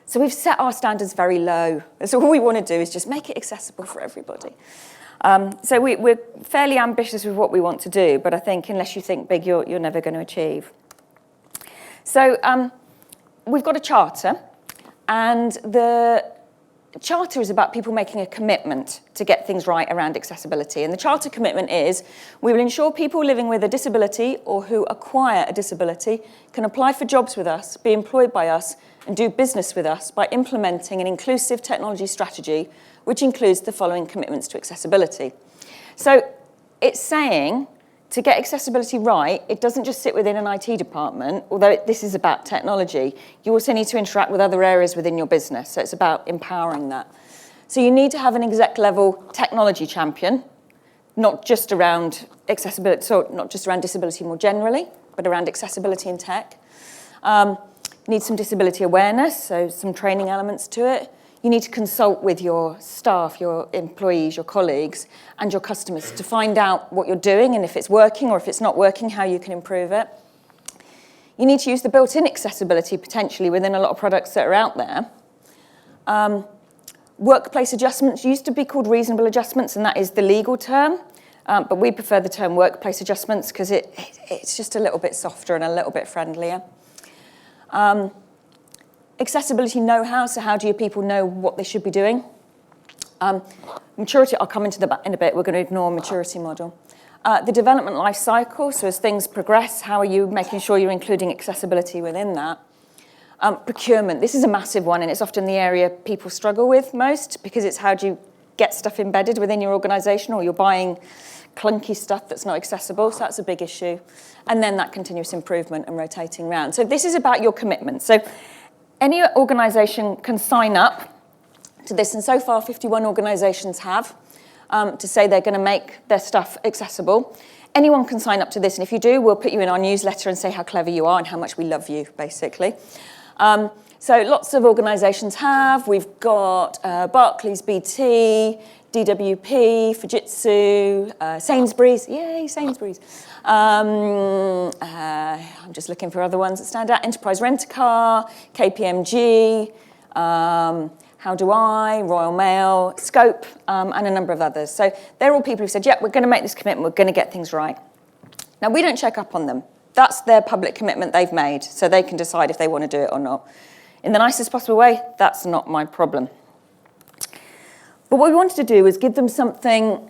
So we've set our standards very low. So all we want to do is just make it accessible for everybody. So we're fairly ambitious with what we want to do, but I think unless you think big, you're never going to achieve. So we've got a charter, and the charter is about people making a commitment to get things right around accessibility. And the charter commitment is, we will ensure people living with a disability or who acquire a disability can apply for jobs with us, be employed by us, and do business with us by implementing an inclusive technology strategy, which includes the following commitments to accessibility. So it's saying, to get accessibility right, it doesn't just sit within an IT department, although this is about technology. You also need to interact with other areas within your business, so it's about empowering that. So you need to have an exec-level technology champion, not just around accessibility, so not just around disability more generally, but around accessibility in tech. You need some disability awareness, so some training elements to it. You need to consult with your staff, your employees, your colleagues, and your customers to find out what you're doing and if it's working, or if it's not working, how you can improve it. You need to use the built-in accessibility potentially within a lot of products that are out there. Workplace adjustments used to be called reasonable adjustments, and that is the legal term, but we prefer the term workplace adjustments because it's just a little bit softer and a little bit friendlier. Accessibility know-how, so how do your people know what they should be doing? Maturity, I'll come into that in a bit, we're going to ignore maturity model. The development life cycle, so as things progress, how are you making sure you're including accessibility within that? Procurement, this is a massive one, and it's often the area people struggle with most, because it's how do you get stuff embedded within your organisation, or you're buying clunky stuff that's not accessible, so that's a big issue. And then that continuous improvement and rotating around. So this is about your commitment. So any organisation can sign up to this, and so far 51 organisations have, to say they're going to make their stuff accessible. Anyone can sign up to this, and if you do, we'll put you in our newsletter and say how clever you are and how much we love you, basically. So lots of organisations have. We've got Barclays, BT, DWP, Fujitsu, Sainsbury's. Yay, Sainsbury's. I'm just looking for other ones that stand out. Enterprise Rent-A-Car, KPMG, How Do I, Royal Mail, Scope, and a number of others. So they're all people who said, yeah, we're going to make this commitment, we're going to get things right. Now, we don't check up on them. That's their public commitment they've made, so they can decide if they want to do it or not. In the nicest possible way, that's not my problem. But what we wanted to do is give them something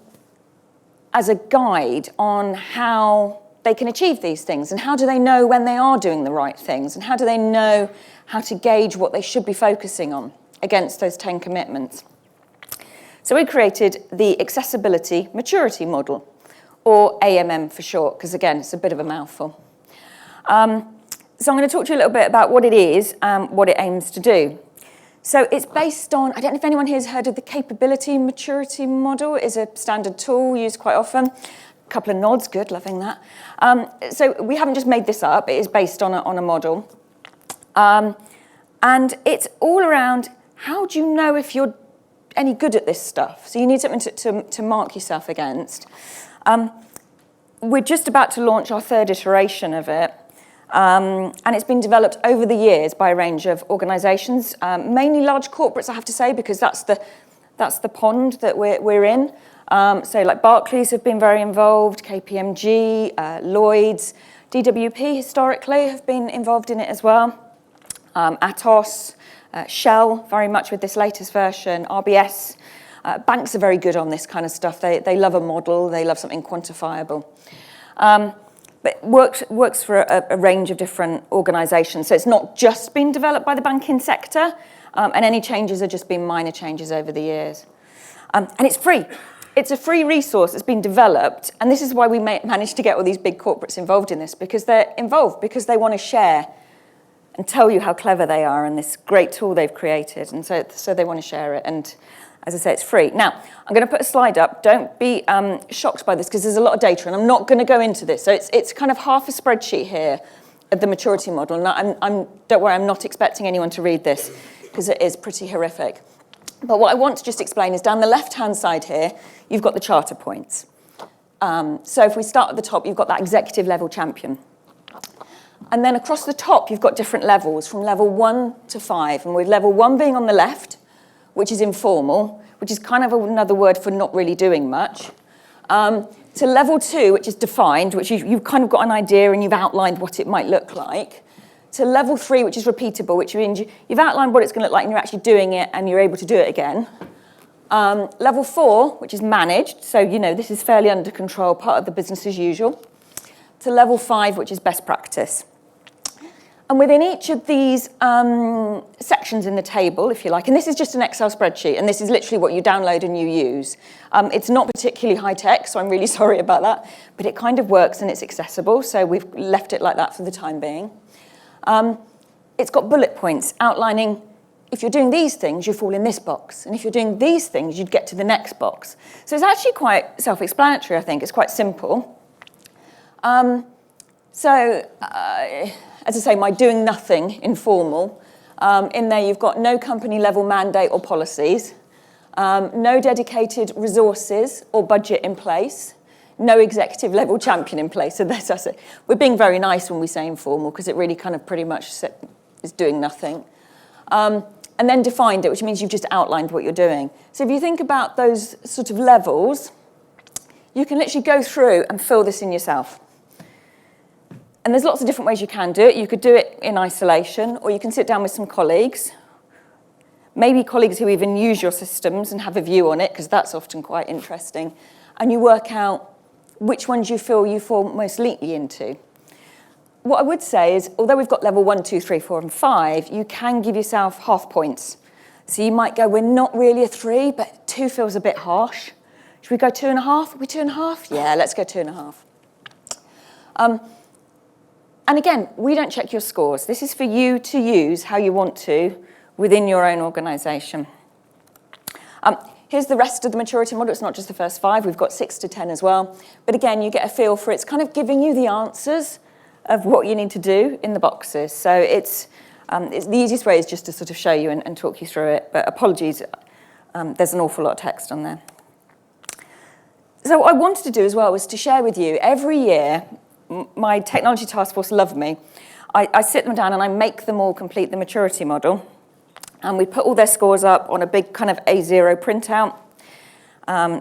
as a guide on how they can achieve these things, and how do they know when they are doing the right things, and how do they know how to gauge what they should be focusing on against those 10 commitments. So we created the Accessibility Maturity Model, or AMM for short, because again, it's a bit of a mouthful. So I'm going to talk to you a little bit about what it is and what it aims to do. So it's based on, I don't know if anyone here has heard of the Capability Maturity Model. It is a standard tool used quite often. A couple of nods, good, loving that. So we haven't just made this up, it is based on a model. And it's all around, how do you know if you're any good at this stuff? So you need something to mark yourself against. We're just about to launch our third iteration of it. And it's been developed over the years by a range of organisations, mainly large corporates, I have to say, because that's the pond that we're in. So like Barclays have been very involved, KPMG, Lloyds, DWP historically have been involved in it as well. Atos, Shell, very much with this latest version, RBS. Banks are very good on this kind of stuff. They love a model, they love something quantifiable. But works for a range of different organisations. So it's not just been developed by the banking sector, and any changes have just been minor changes over the years. And it's free. It's a free resource that's been developed, and this is why we managed to get all these big corporates involved in this, because they're involved, because they want to share and tell you how clever they are and this great tool they've created, and so they want to share it. And as I say, it's free. Now, I'm going to put a slide up. Don't be shocked by this, because there's a lot of data, and I'm not going to go into this. So it's kind of half a spreadsheet here of the maturity model. And don't worry, I'm not expecting anyone to read this, because it is pretty horrific. But what I want to just explain is down the left-hand side here, you've got the charter points. So if we start at the top, you've got that executive level champion. And then across the top, you've got different levels, from level 1 to 5. And with level 1 being on the left, which is informal, which is kind of another word for not really doing much, to level 2, which is defined, which you've kind of got an idea and you've outlined what it might look like, to level 3, which is repeatable, which means you've outlined what it's going to look like and you're actually doing it and you're able to do it again. Level 4, which is managed, so this is fairly under control, part of the business as usual, to level 5, which is best practice. And within each of these sections in the table, if you like, and this is just an Excel spreadsheet, and this is literally what you download and you use. It's not particularly high tech, so I'm really sorry about that, but it kind of works and it's accessible, so we've left it like that for the time being. It's got bullet points outlining, if you're doing these things, you fall in this box, and if you're doing these things, you'd get to the next box. So it's actually quite self-explanatory, I think. It's quite simple. As I say, my doing nothing, informal. In there, you've got no company level mandate or policies, no dedicated resources or budget in place, no executive level champion in place. So that's it. We're being very nice when we say informal because it really kind of pretty much is doing nothing. And then defined it, which means you've just outlined what you're doing. So if you think about those sort of levels, you can literally go through and fill this in yourself. And there's lots of different ways you can do it. You could do it in isolation, or you can sit down with some colleagues, maybe colleagues who even use your systems and have a view on it, because that's often quite interesting. And you work out which ones you feel you fall most neatly into. What I would say is, although we've got level 1, 2, 3, 4, and 5, you can give yourself half points. So you might go, we're not really a 3, but 2 feels a bit harsh. Should we go 2.5? Are we 2.5? Yeah, let's go 2.5. And again, we don't check your scores. This is for you to use how you want to within your own organisation. Here's the rest of the maturity model. It's not just the first 5. We've got 6 to 10 as well. But again, you get a feel for it's kind of giving you the answers of what you need to do in the boxes. So it's the easiest way is just to sort of show you and talk you through it. But apologies, there's an awful lot of text on there. So what I wanted to do as well was to share with you every year. My technology task force love me. I sit them down and I make them all complete the maturity model. And we put all their scores up on a big kind of A0 printout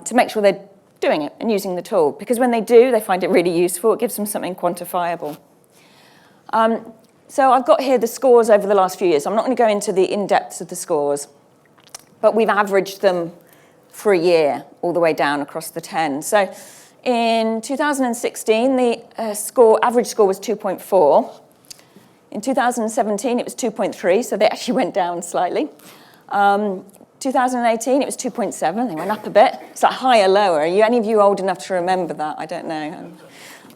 to make sure they're doing it and using the tool. Because when they do, they find it really useful. It gives them something quantifiable. So I've got here the scores over the last few years. I'm not going to go into the in-depths of the scores, but we've averaged them for a year all the way down across the 10. So in 2016, the average score was 2.4. In 2017, it was 2.3, so they actually went down slightly. 2018, it was 2.7. They went up a bit. It's like higher, lower. Are any of you old enough to remember that? I don't know.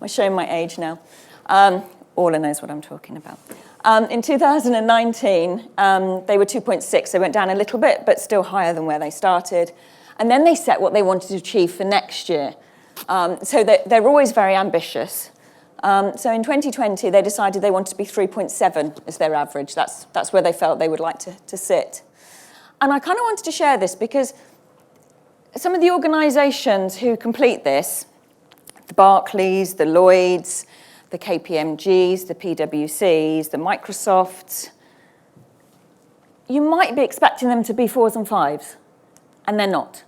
I'm showing my age now. Orla knows what I'm talking about. In 2019, they were 2.6. They went down a little bit, but still higher than where they started. And then they set what they wanted to achieve for next year. So they're always very ambitious. So in 2020, they decided they wanted to be 3.7 as their average. That's where they felt they would like to sit. And I kind of wanted to share this because some of the organisations who complete this, the Barclays, the Lloyds, the KPMGs, the PwCs, the Microsofts, you might be expecting them to be 4s and 5s, and they're not.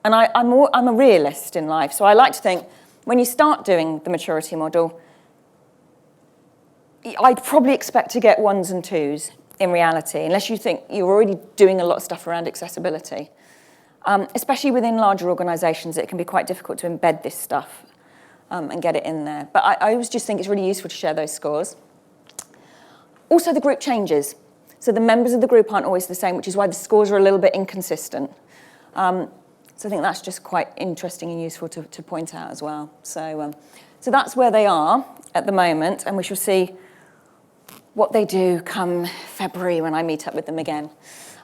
And I'm a realist in life, so I like to think when you start doing the maturity model, I'd probably expect to get 1s and 2s in reality, unless you think you're already doing a lot of stuff around accessibility. Especially within larger organisations, it can be quite difficult to embed this stuff and get it in there. But I always just think it's really useful to share those scores. Also, the group changes. So the members of the group aren't always the same, which is why the scores are a little bit inconsistent. So I think that's just quite interesting and useful to point out as well. So that's where they are at the moment, and we shall see what they do come February when I meet up with them again.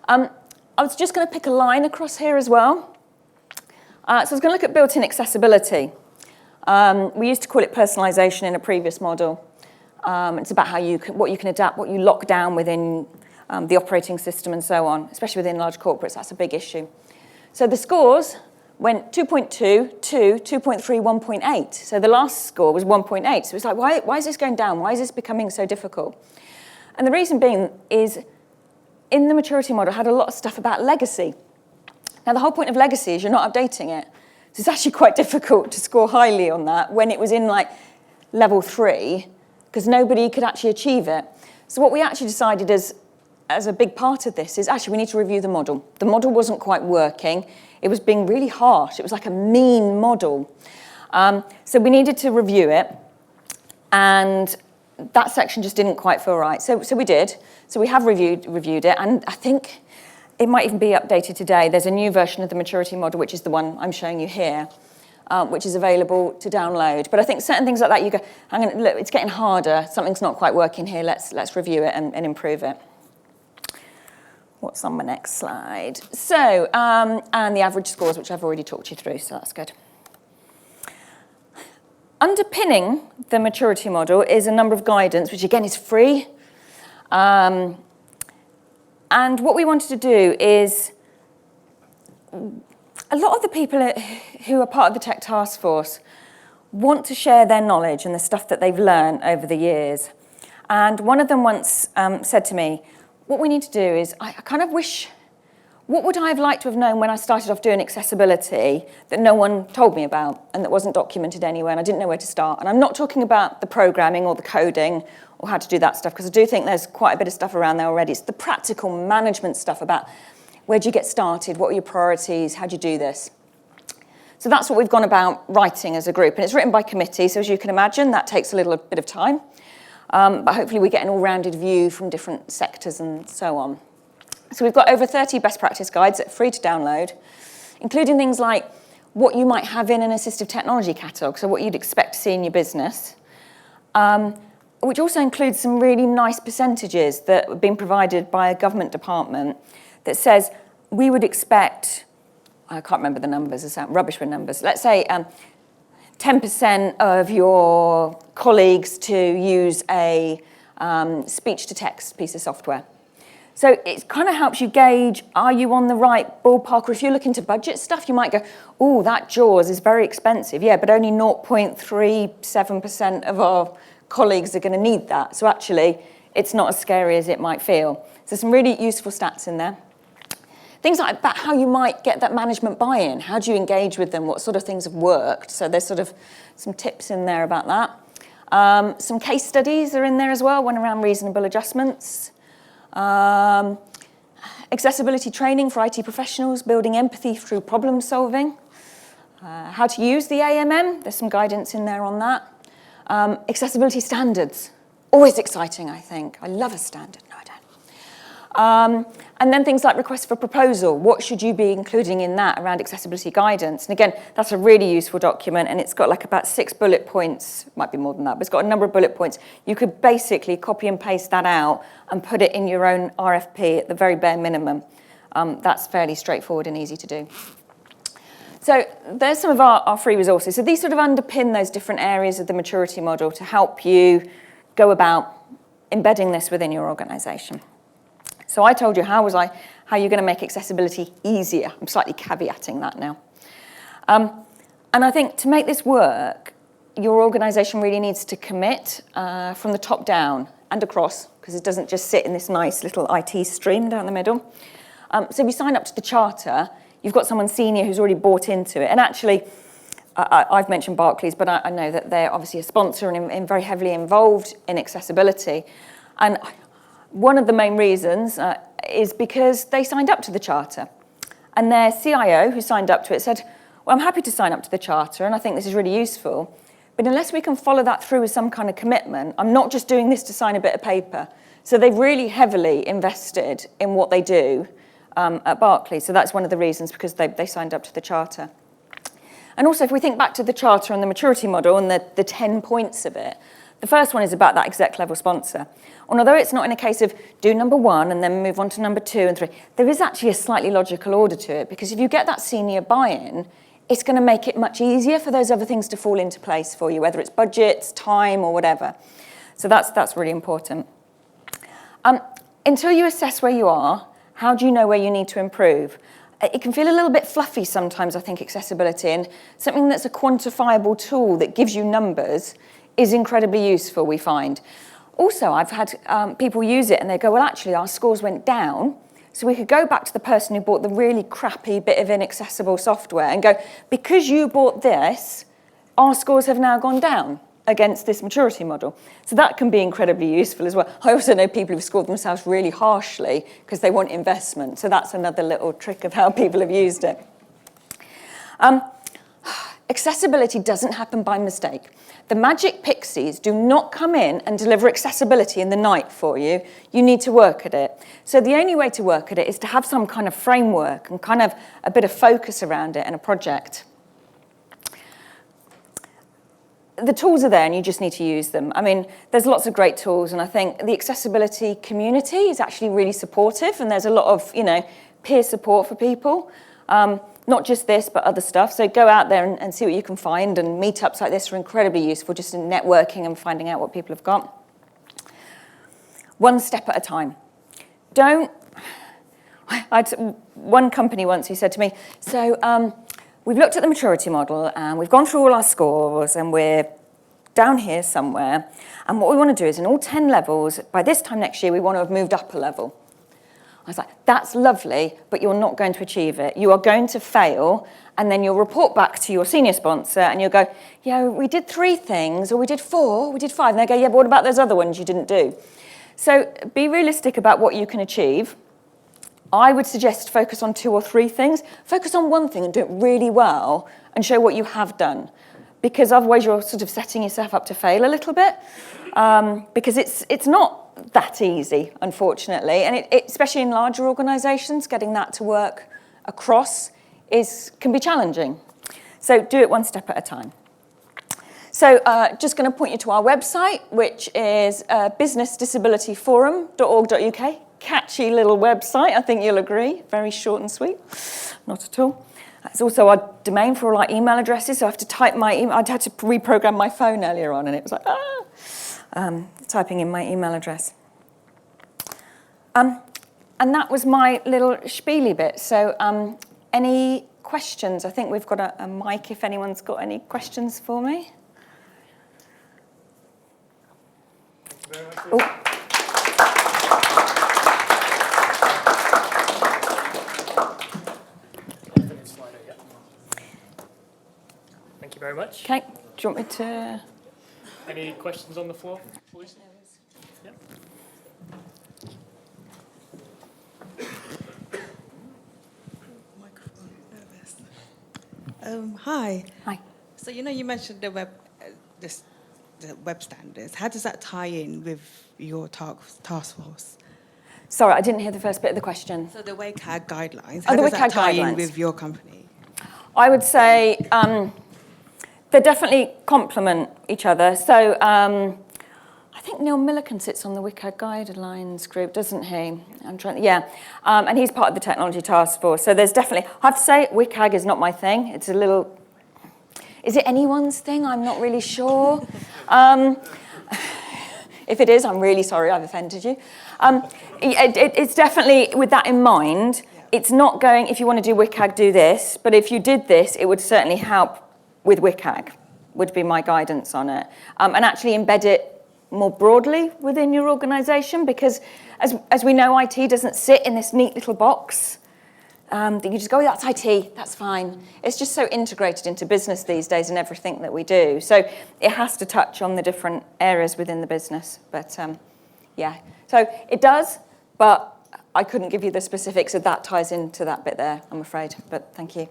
I was just going to pick a line across here as well. So I was going to look at built-in accessibility. We used to call it personalization in a previous model. It's about what you can adapt, what you lock down within the operating system and so on, especially within large corporates. That's a big issue. So the scores went 2.2, 2, 2.3, 1.8. So the last score was 1.8. So it's like, why is this going down? Why is this becoming so difficult? And the reason being is in the maturity model had a lot of stuff about legacy. Now, the whole point of legacy is you're not updating it. So it's actually quite difficult to score highly on that when it was in like level 3, because nobody could actually achieve it. So what we actually decided as a big part of this is actually we need to review the model. The model wasn't quite working. It was being really harsh. It was like a mean model. So we needed to review it, and that section just didn't quite feel right. So we did. So we have reviewed it, and I think it might even be updated today. There's a new version of the maturity model, which is the one I'm showing you here, which is available to download. But I think certain things like that, you go, hang on, look, it's getting harder. Something's not quite working here. Let's review it and improve it. What's on my next slide? So, and the average scores, which I've already talked you through, so that's good. Underpinning the maturity model is a number of guidance, which again is free. And what we wanted to do is, a lot of the people who are part of the Tech Task Force want to share their knowledge and the stuff that they've learned over the years. And one of them once said to me, what we need to do is, I kind of wish, what would I have liked to have known when I started off doing accessibility that no one told me about and that wasn't documented anywhere and I didn't know where to start? And I'm not talking about the programming or the coding or how to do that stuff, because I do think there's quite a bit of stuff around there already. It's the practical management stuff about where do you get started, what are your priorities, how do you do this? So that's what we've gone about writing as a group. And it's written by committee, so as you can imagine, that takes a little bit of time. But hopefully we get an all-rounded view from different sectors and so on. So we've got over 30 best practice guides that are free to download, including things like what you might have in an assistive technology catalogue, so what you'd expect to see in your business, which also includes some really nice percentages that have been provided by a government department that says we would expect, I can't remember the numbers, it's rubbish with numbers, let's say 10% of your colleagues to use a speech-to-text piece of software. So it kind of helps you gauge, are you on the right ballpark? Or if you're looking to budget stuff, you might go, oh, that JAWS is very expensive. Yeah, but only 0.37% of our colleagues are going to need that. So actually, it's not as scary as it might feel. So some really useful stats in there. Things like about how you might get that management buy-in. How do you engage with them? What sort of things have worked? So there's sort of some tips in there about that. Some case studies are in there as well, one around reasonable adjustments. Accessibility training for IT professionals, building empathy through problem solving. How to use the AMM, there's some guidance in there on that. Accessibility standards, always exciting, I think. I love a standard, no I don't. And then things like requests for proposal. What should you be including in that around accessibility guidance? And again, that's a really useful document, and it's got like about 6 bullet points, might be more than that, but it's got a number of bullet points. You could basically copy and paste that out and put it in your own RFP at the very bare minimum. That's fairly straightforward and easy to do. So there's some of our free resources. So these sort of underpin those different areas of the maturity model to help you go about embedding this within your organisation. So I told you how you're going to make accessibility easier. I'm slightly caveating that now. And I think to make this work, your organisation really needs to commit from the top down and across, because it doesn't just sit in this nice little IT stream down the middle. So if you sign up to the charter, you've got someone senior who's already bought into it. And actually, I've mentioned Barclays, but I know that they're obviously a sponsor and very heavily involved in accessibility. And one of the main reasons is because they signed up to the charter. And their CIO, who signed up to it, said, well, I'm happy to sign up to the charter, and I think this is really useful. But unless we can follow that through with some kind of commitment, I'm not just doing this to sign a bit of paper. So they've really heavily invested in what they do at Barclays. So that's one of the reasons, because they signed up to the charter. And also, if we think back to the charter and the maturity model and the 10 points of it, the first one is about that exec level sponsor. And although it's not in a case of do number 1 and then move on to number 2 and 3, there is actually a slightly logical order to it, because if you get that senior buy-in, it's going to make it much easier for those other things to fall into place for you, whether it's budgets, time, or whatever. So that's really important. Until you assess where you are, how do you know where you need to improve? it can feel a little bit fluffy sometimes, I think, accessibility, and something that's a quantifiable tool that gives you numbers is incredibly useful, we find. Also, I've had people use it and they go, well, actually, our scores went down. So we could go back to the person who bought the really crappy bit of inaccessible software and go, because you bought this, our scores have now gone down against this maturity model. So that can be incredibly useful as well. I also know people who've scored themselves really harshly because they want investment. So that's another little trick of how people have used it. Accessibility doesn't happen by mistake. The magic pixies do not come in and deliver accessibility in the night for you. You need to work at it. So the only way to work at it is to have some kind of framework and kind of a bit of focus around it in a project. The tools are there and you just need to use them. I mean, there's lots of great tools, and I think the accessibility community is actually really supportive, and there's a lot of, peer support for people. Not just this, but other stuff. So go out there and see what you can find, and meetups like this are incredibly useful just in networking and finding out what people have got. One step at a time. I had one company once who said to me, so we've looked at the maturity model and we've gone through all our scores and we're down here somewhere, and what we want to do is in all 10 levels, by this time next year, we want to have moved up a level. I was like, that's lovely, but you're not going to achieve it. You are going to fail, and then you'll report back to your senior sponsor, and you'll go, yeah, we did 3 things, or we did 4, we did 5. And they go, yeah, but what about those other ones you didn't do? So be realistic about what you can achieve. I would suggest focus on 2 or 3 things. Focus on one thing and do it really well, and show what you have done. Because otherwise you're sort of setting yourself up to fail a little bit. Because it's not that easy, unfortunately, and especially in larger organisations, getting that to work across can be challenging. So do it one step at a time. So just going to point you to our website, which is businessdisabilityforum.org.uk. Catchy little website, I think you'll agree. Very short and sweet. Not at all. It's also our domain for all our email addresses, so I have to type my email. I'd had to reprogram my phone earlier on, and it was like, typing in my email address. And that was my little spiely bit. So any questions? I think we've got a mic if anyone's got any questions for me. Oh. Thank you very much. Okay, do you want me to... Any questions on the floor, please? Yep. Hi. Hi. So you mentioned the web standards. How does that tie in with your task force? Sorry, I didn't hear the first bit of the question. So the WCAG guidelines. Oh, How the does that WCAG tie guidelines. in with your company? I would say they definitely complement each other. So I think Neil Milliken sits on the WCAG guidelines group, doesn't he? And he's part of the technology task force. So there's definitely, I have to say, WCAG is not my thing. It's a little, is it anyone's thing? I'm not really sure. If it is, I'm really sorry I've offended you. It's definitely, with that in mind, it's not going, if you want to do WCAG, do this. But if you did this, it would certainly help with WCAG, would be my guidance on it. And actually embed it more broadly within your organisation, because as we know, IT doesn't sit in this neat little box that you just go, oh, that's IT, that's fine. It's just so integrated into business these days and everything that we do. So it has to touch on the different areas within the business. But yeah, so it does, but I couldn't give you the specifics of that ties into that bit there, I'm afraid. But thank you.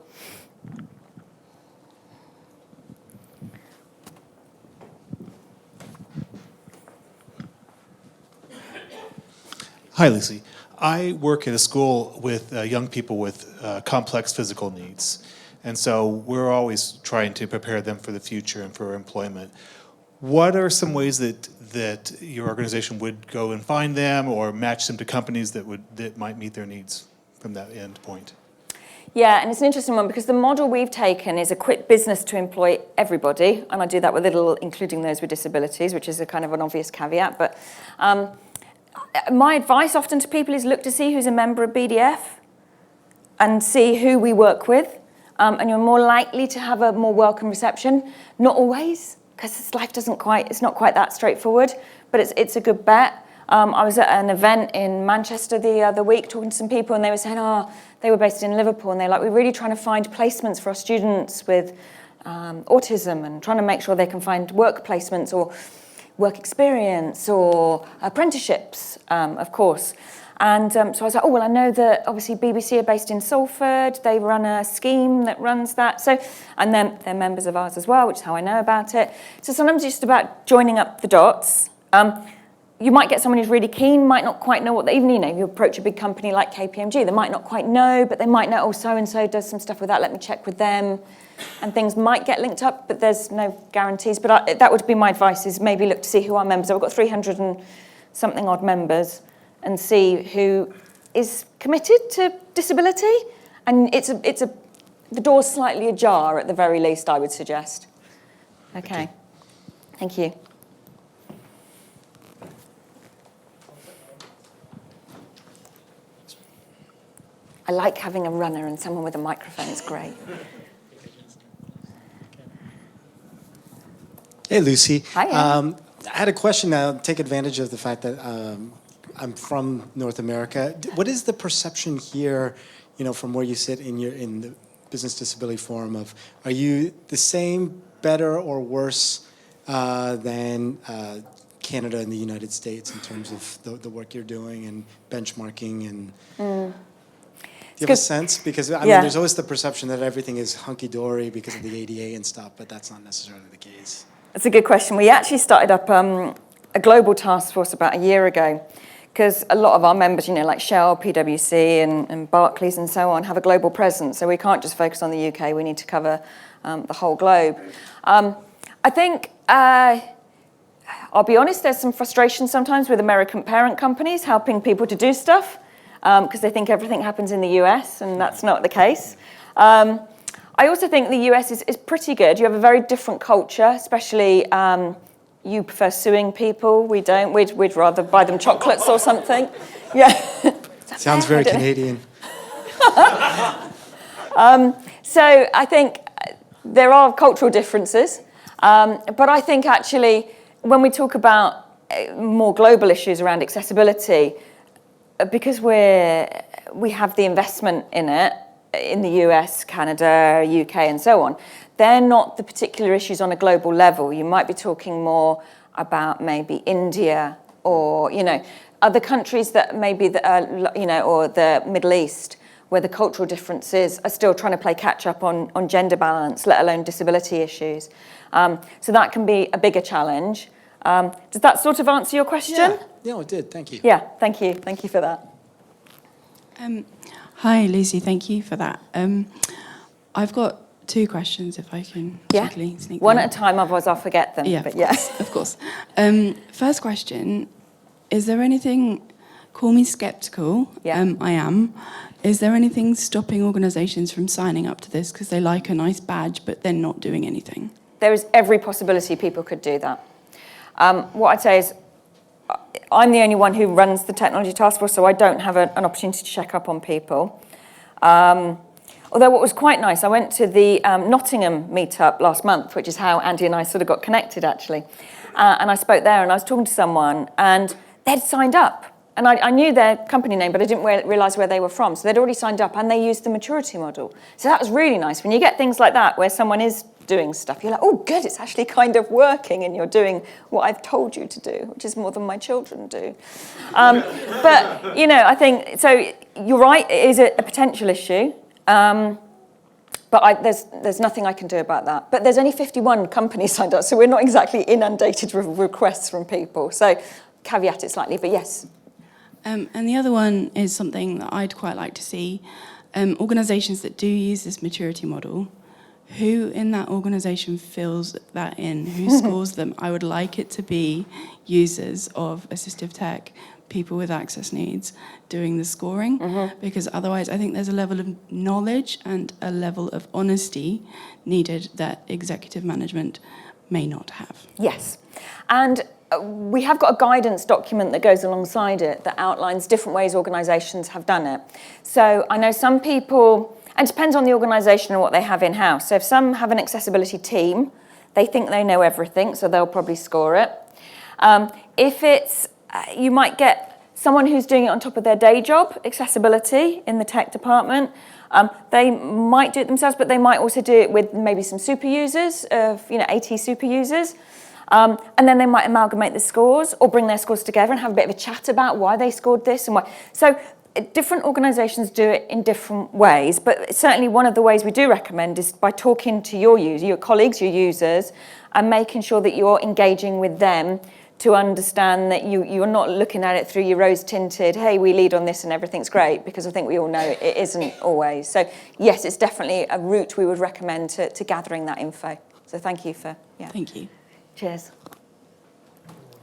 Hi, Lucy. I work at a school with young people with complex physical needs. And so we're always trying to prepare them for the future and for employment. What are some ways that your organization would go and find them or match them to companies that might meet their needs from that end point? Yeah, and it's an interesting one because the model we've taken is a quick business to employ everybody. And I do that with a little, including those with disabilities, which is a kind of an obvious caveat. But my advice often to people is look to see who's a member of BDF. and see who we work with, and you're more likely to have a more welcome reception. Not always, because life it's not quite that straightforward, but it's a good bet. I was at an event in Manchester the other week talking to some people, and they were saying, they were based in Liverpool, and they're like, we're really trying to find placements for our students with autism, and trying to make sure they can find work placements or work experience or apprenticeships, of course. And so I was like, I know that obviously BBC are based in Salford. They run a scheme that runs that. So, and then they're members of ours as well, which is how I know about it. So sometimes it's just about joining up the dots. You might get someone who's really keen, might not quite know even, you approach a big company like KPMG, they might not quite know, but they might know, so-and-so does some stuff with that, let me check with them. And things might get linked up, but there's no guarantees. But that would be my advice, is maybe look to see who our members are. We've got 300 and something odd members, and see who is committed to disability. And the door's slightly ajar at the very least, I would suggest. Okay, thank you. I like having a runner and someone with a microphone, it's great. Hey, Lucy. Hi. I had a question now. Take advantage of the fact that I'm from North America. What is the perception here, from where you sit in the Business Disability Forum of, are you the same, better, or worse than Canada and the United States in terms of the work you're doing and benchmarking and... Do you have a sense? Because, I mean, there's always the perception that everything is hunky-dory because of the ADA and stuff, but that's not necessarily the case. That's a good question. We actually started up a global task force about a year ago, because a lot of our members, like Shell, PwC, and Barclays and so on, have a global presence. So we can't just focus on the UK. We need to cover the whole globe. I think, I'll be honest, there's some frustration sometimes with American parent companies helping people to do stuff, because they think everything happens in the US, and that's not the case. I also think the US is pretty good. You have a very different culture, especially you prefer suing people. We don't. We'd rather buy them chocolates or something. Yeah. Sounds very Canadian. So I think there are cultural differences, but I think actually when we talk about more global issues around accessibility, because we have the investment in it, in the US, Canada, UK, and so on, they're not the particular issues on a global level. You might be talking more about maybe India or, other countries that maybe, or the Middle East, where the cultural differences are still trying to play catch up on gender balance, let alone disability issues. So that can be a bigger challenge. Does that sort of answer your question? Yeah, it did. Thank you. Yeah, thank you. Thank you for that. Hi, Lucy. Thank you for that. I've got 2 questions, if I can quickly sneak one them. at a time, otherwise I'll forget them. Yeah, but of course. First question, is there anything, call me skeptical, I am. Is there anything stopping organisations from signing up to this because they like a nice badge but then not doing anything? There is every possibility people could do that. What I'd say is, I'm the only one who runs the technology task force, so I don't have an opportunity to check up on people. Although what was quite nice, I went to the Nottingham meetup last month, which is how Andy and I sort of got connected, actually. And I spoke there, and I was talking to someone, and they'd signed up. And I knew their company name, but I didn't realise where they were from. So they'd already signed up, and they used the maturity model. So that was really nice. When you get things like that, where someone is doing stuff, you're like, oh, good, it's actually kind of working, and you're doing what I've told you to do, which is more than my children do. But, I think, so you're right, it is a potential issue. But there's nothing I can do about that. But there's only 51 companies signed up, so we're not exactly inundated with requests from people. So caveat it slightly, but yes. And the other one is something that I'd quite like to see. Organisations that do use this maturity model, who in that organisation fills that in? Who scores them? I would like it to be users of assistive tech, people with access needs, doing the scoring, because otherwise I think there's a level of knowledge and a level of honesty needed that executive management may not have. Yes. And we have got a guidance document that goes alongside it that outlines different ways organisations have done it. So I know some people, and it depends on the organisation and what they have in-house. So if some have an accessibility team, they think they know everything, so they'll probably score it. If it's, you might get someone who's doing it on top of their day job, accessibility in the tech department. They might do it themselves, but they might also do it with maybe some super users, AT super users. And then they might amalgamate the scores or bring their scores together and have a bit of a chat about why they scored this and why. So different organisations do it in different ways, but certainly one of the ways we do recommend is by talking to your users, your colleagues, your users, and making sure that you're engaging with them to understand that you're not looking at it through your rose-tinted, hey, we lead on this and everything's great, because I think we all know it isn't always. So yes, it's definitely a route we would recommend to gathering that info. So thank you for, Thank you. Cheers.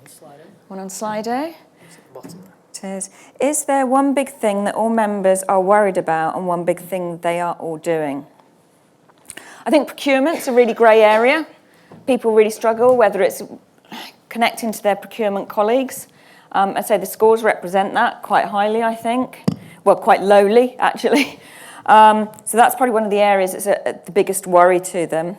Slide in. One on Slido. It's at the bottom there. Cheers. Is there one big thing that all members are worried about and one big thing they are all doing? I think procurement's a really grey area. People really struggle, whether it's connecting to their procurement colleagues. I'd say the scores represent that quite highly, I think. Well, quite lowly, actually. So that's probably one of the areas that's the biggest worry to them.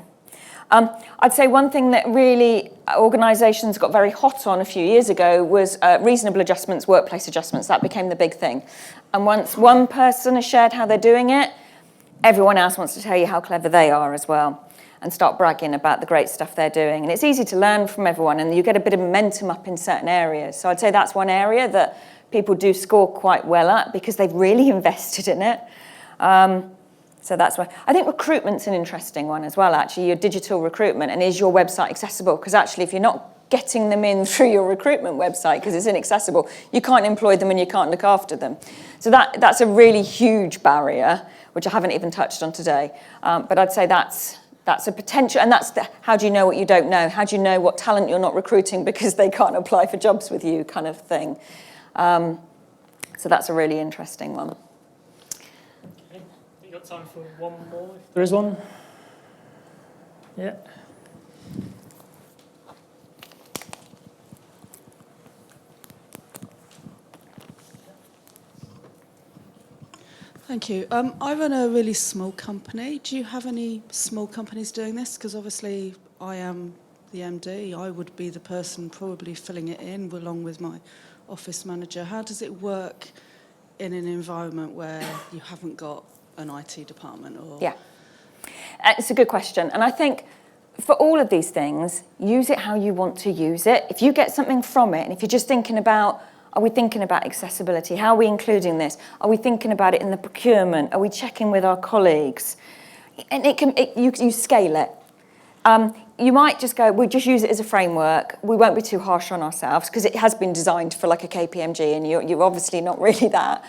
I'd say one thing that really organisations got very hot on a few years ago was reasonable adjustments, workplace adjustments. That became the big thing. And once one person has shared how they're doing it, everyone else wants to tell you how clever they are as well and start bragging about the great stuff they're doing. And it's easy to learn from everyone, and you get a bit of momentum up in certain areas. So I'd say that's one area that people do score quite well at because they've really invested in it. So that's why I think recruitment's an interesting one as well, actually, your digital recruitment, and is your website accessible? Because actually, if you're not getting them in through your recruitment website because it's inaccessible, you can't employ them and you can't look after them. So that's a really huge barrier, which I haven't even touched on today. But I'd say that's a potential, and that's how do you know what you don't know? How do you know what talent you're not recruiting because they can't apply for jobs with you, kind of thing. So that's a really interesting one. Got time for one more, if there is one. Yeah. Thank you. I run a really small company. Do you have any small companies doing this? Because obviously I am the MD. I would be the person probably filling it in along with my office manager. How does it work in an environment where you haven't got an IT department? Or Yeah, it's a good question. And I think for all of these things, use it how you want to use it. If you get something from it, and if you're just thinking about, are we thinking about accessibility? How are we including this? Are we thinking about it in the procurement? Are we checking with our colleagues? And you scale it. You might just go, we'll just use it as a framework. We won't be too harsh on ourselves because it has been designed for like a KPMG, and you're obviously not really that.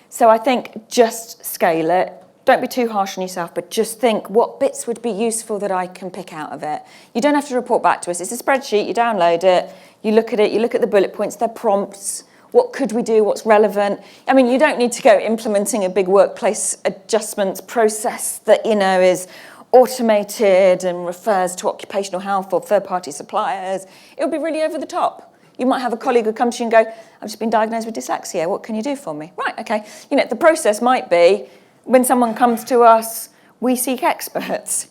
So I think just scale it. Don't be too harsh on yourself, but just think what bits would be useful that I can pick out of it. You don't have to report back to us. It's a spreadsheet, you download it, you look at the bullet points, they're prompts. What could we do, what's relevant? I mean, you don't need to go implementing a big workplace adjustments process that, is automated and refers to occupational health or third-party suppliers. It would be really over the top. You might have a colleague who comes to you and go, I've just been diagnosed with dyslexia, what can you do for me? Right, okay. The process might be, when someone comes to us, we seek experts,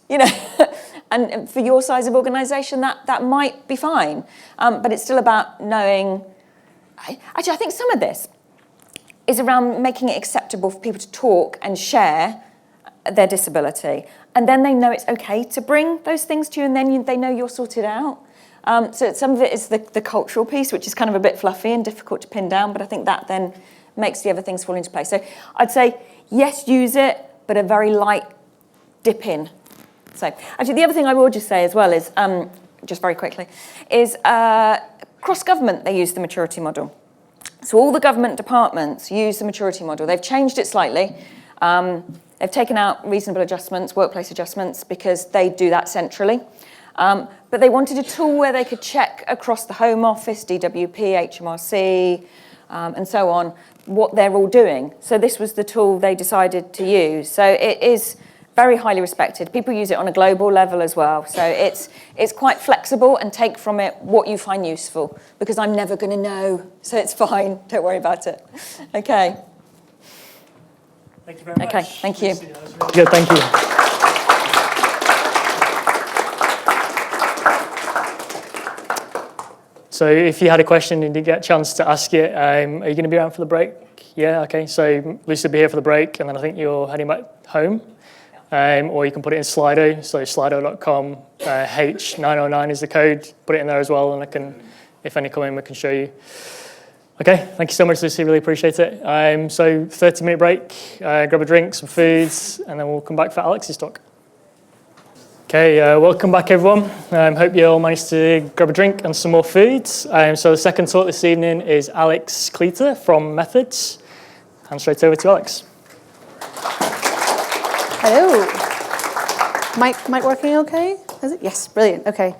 and for your size of organisation, that might be fine. But it's still about knowing, actually, I think some of this is around making it acceptable for people to talk and share their disability. And then they know it's okay to bring those things to you, and then they know you're sorted out. So some of it is the cultural piece, which is kind of a bit fluffy and difficult to pin down, but I think that then makes the other things fall into place. So I'd say, yes, use it, but a very light dip in. So actually, the other thing I will just say as well is, just very quickly, is cross-government, they use the maturity model. So all the government departments use the maturity model. They've changed it slightly. They've taken out reasonable adjustments, workplace adjustments, because they do that centrally. But they wanted a tool where they could check across the Home Office, DWP, HMRC, and so on, what they're all doing. So this was the tool they decided to use. So it is very highly respected. People use it on a global level as well. So it's quite flexible, and take from it what you find useful, because I'm never going to know, so it's fine. Don't worry about it. Okay. Thank you very much. Okay, thank you. Lucy, that was really good, thank you. So if you had a question and didn't get a chance to ask it, are you going to be around for the break? Yeah, okay. So Lucy will be here for the break, and then I think you're heading back home. Or you can put it in Slido. So slido.com, H909 is the code. Put it in there as well, and I can, if any come in, we can show you. Okay, thank you so much, Lucy. Really appreciate it. So 30-minute break, grab a drink, some foods, and then we'll come back for Alex's talk. Okay, welcome back, everyone. Hope you all managed to grab a drink and some more foods. So the second talk this evening is Alex Cleater from Methods. Hand straight over to Alex. Hello. Mic working okay? Is it? Yes, brilliant. Okay.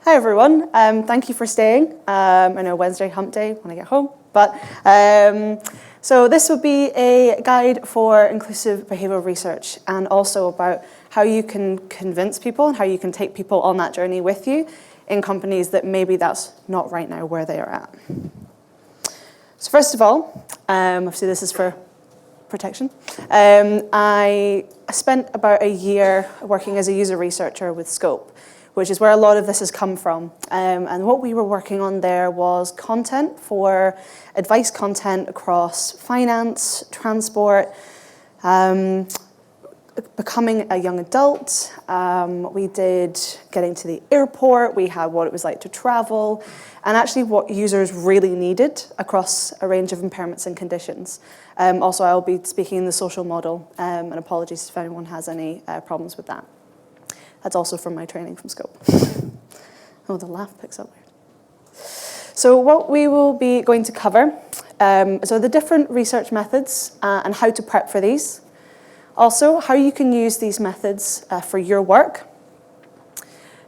Hi, everyone. Thank you for staying. I know Wednesday, hump day, when I get home. But so this will be a guide for inclusive behavioural research, and also about how you can convince people and how you can take people on that journey with you in companies that maybe that's not right now where they are at. So first of all, obviously this is for protection. I spent about a year working as a user researcher with Scope, which is where a lot of this has come from. And what we were working on there was content for advice content across finance, transport, becoming a young adult. We did getting to the airport. We had what it was like to travel, and actually what users really needed across a range of impairments and conditions. Also, I'll be speaking in the social model, and apologies if anyone has any problems with that. That's also from my training from Scope. Oh, the laugh picks up weird. So what we will be going to cover, so the different research methods and how to prep for these. Also, how you can use these methods for your work.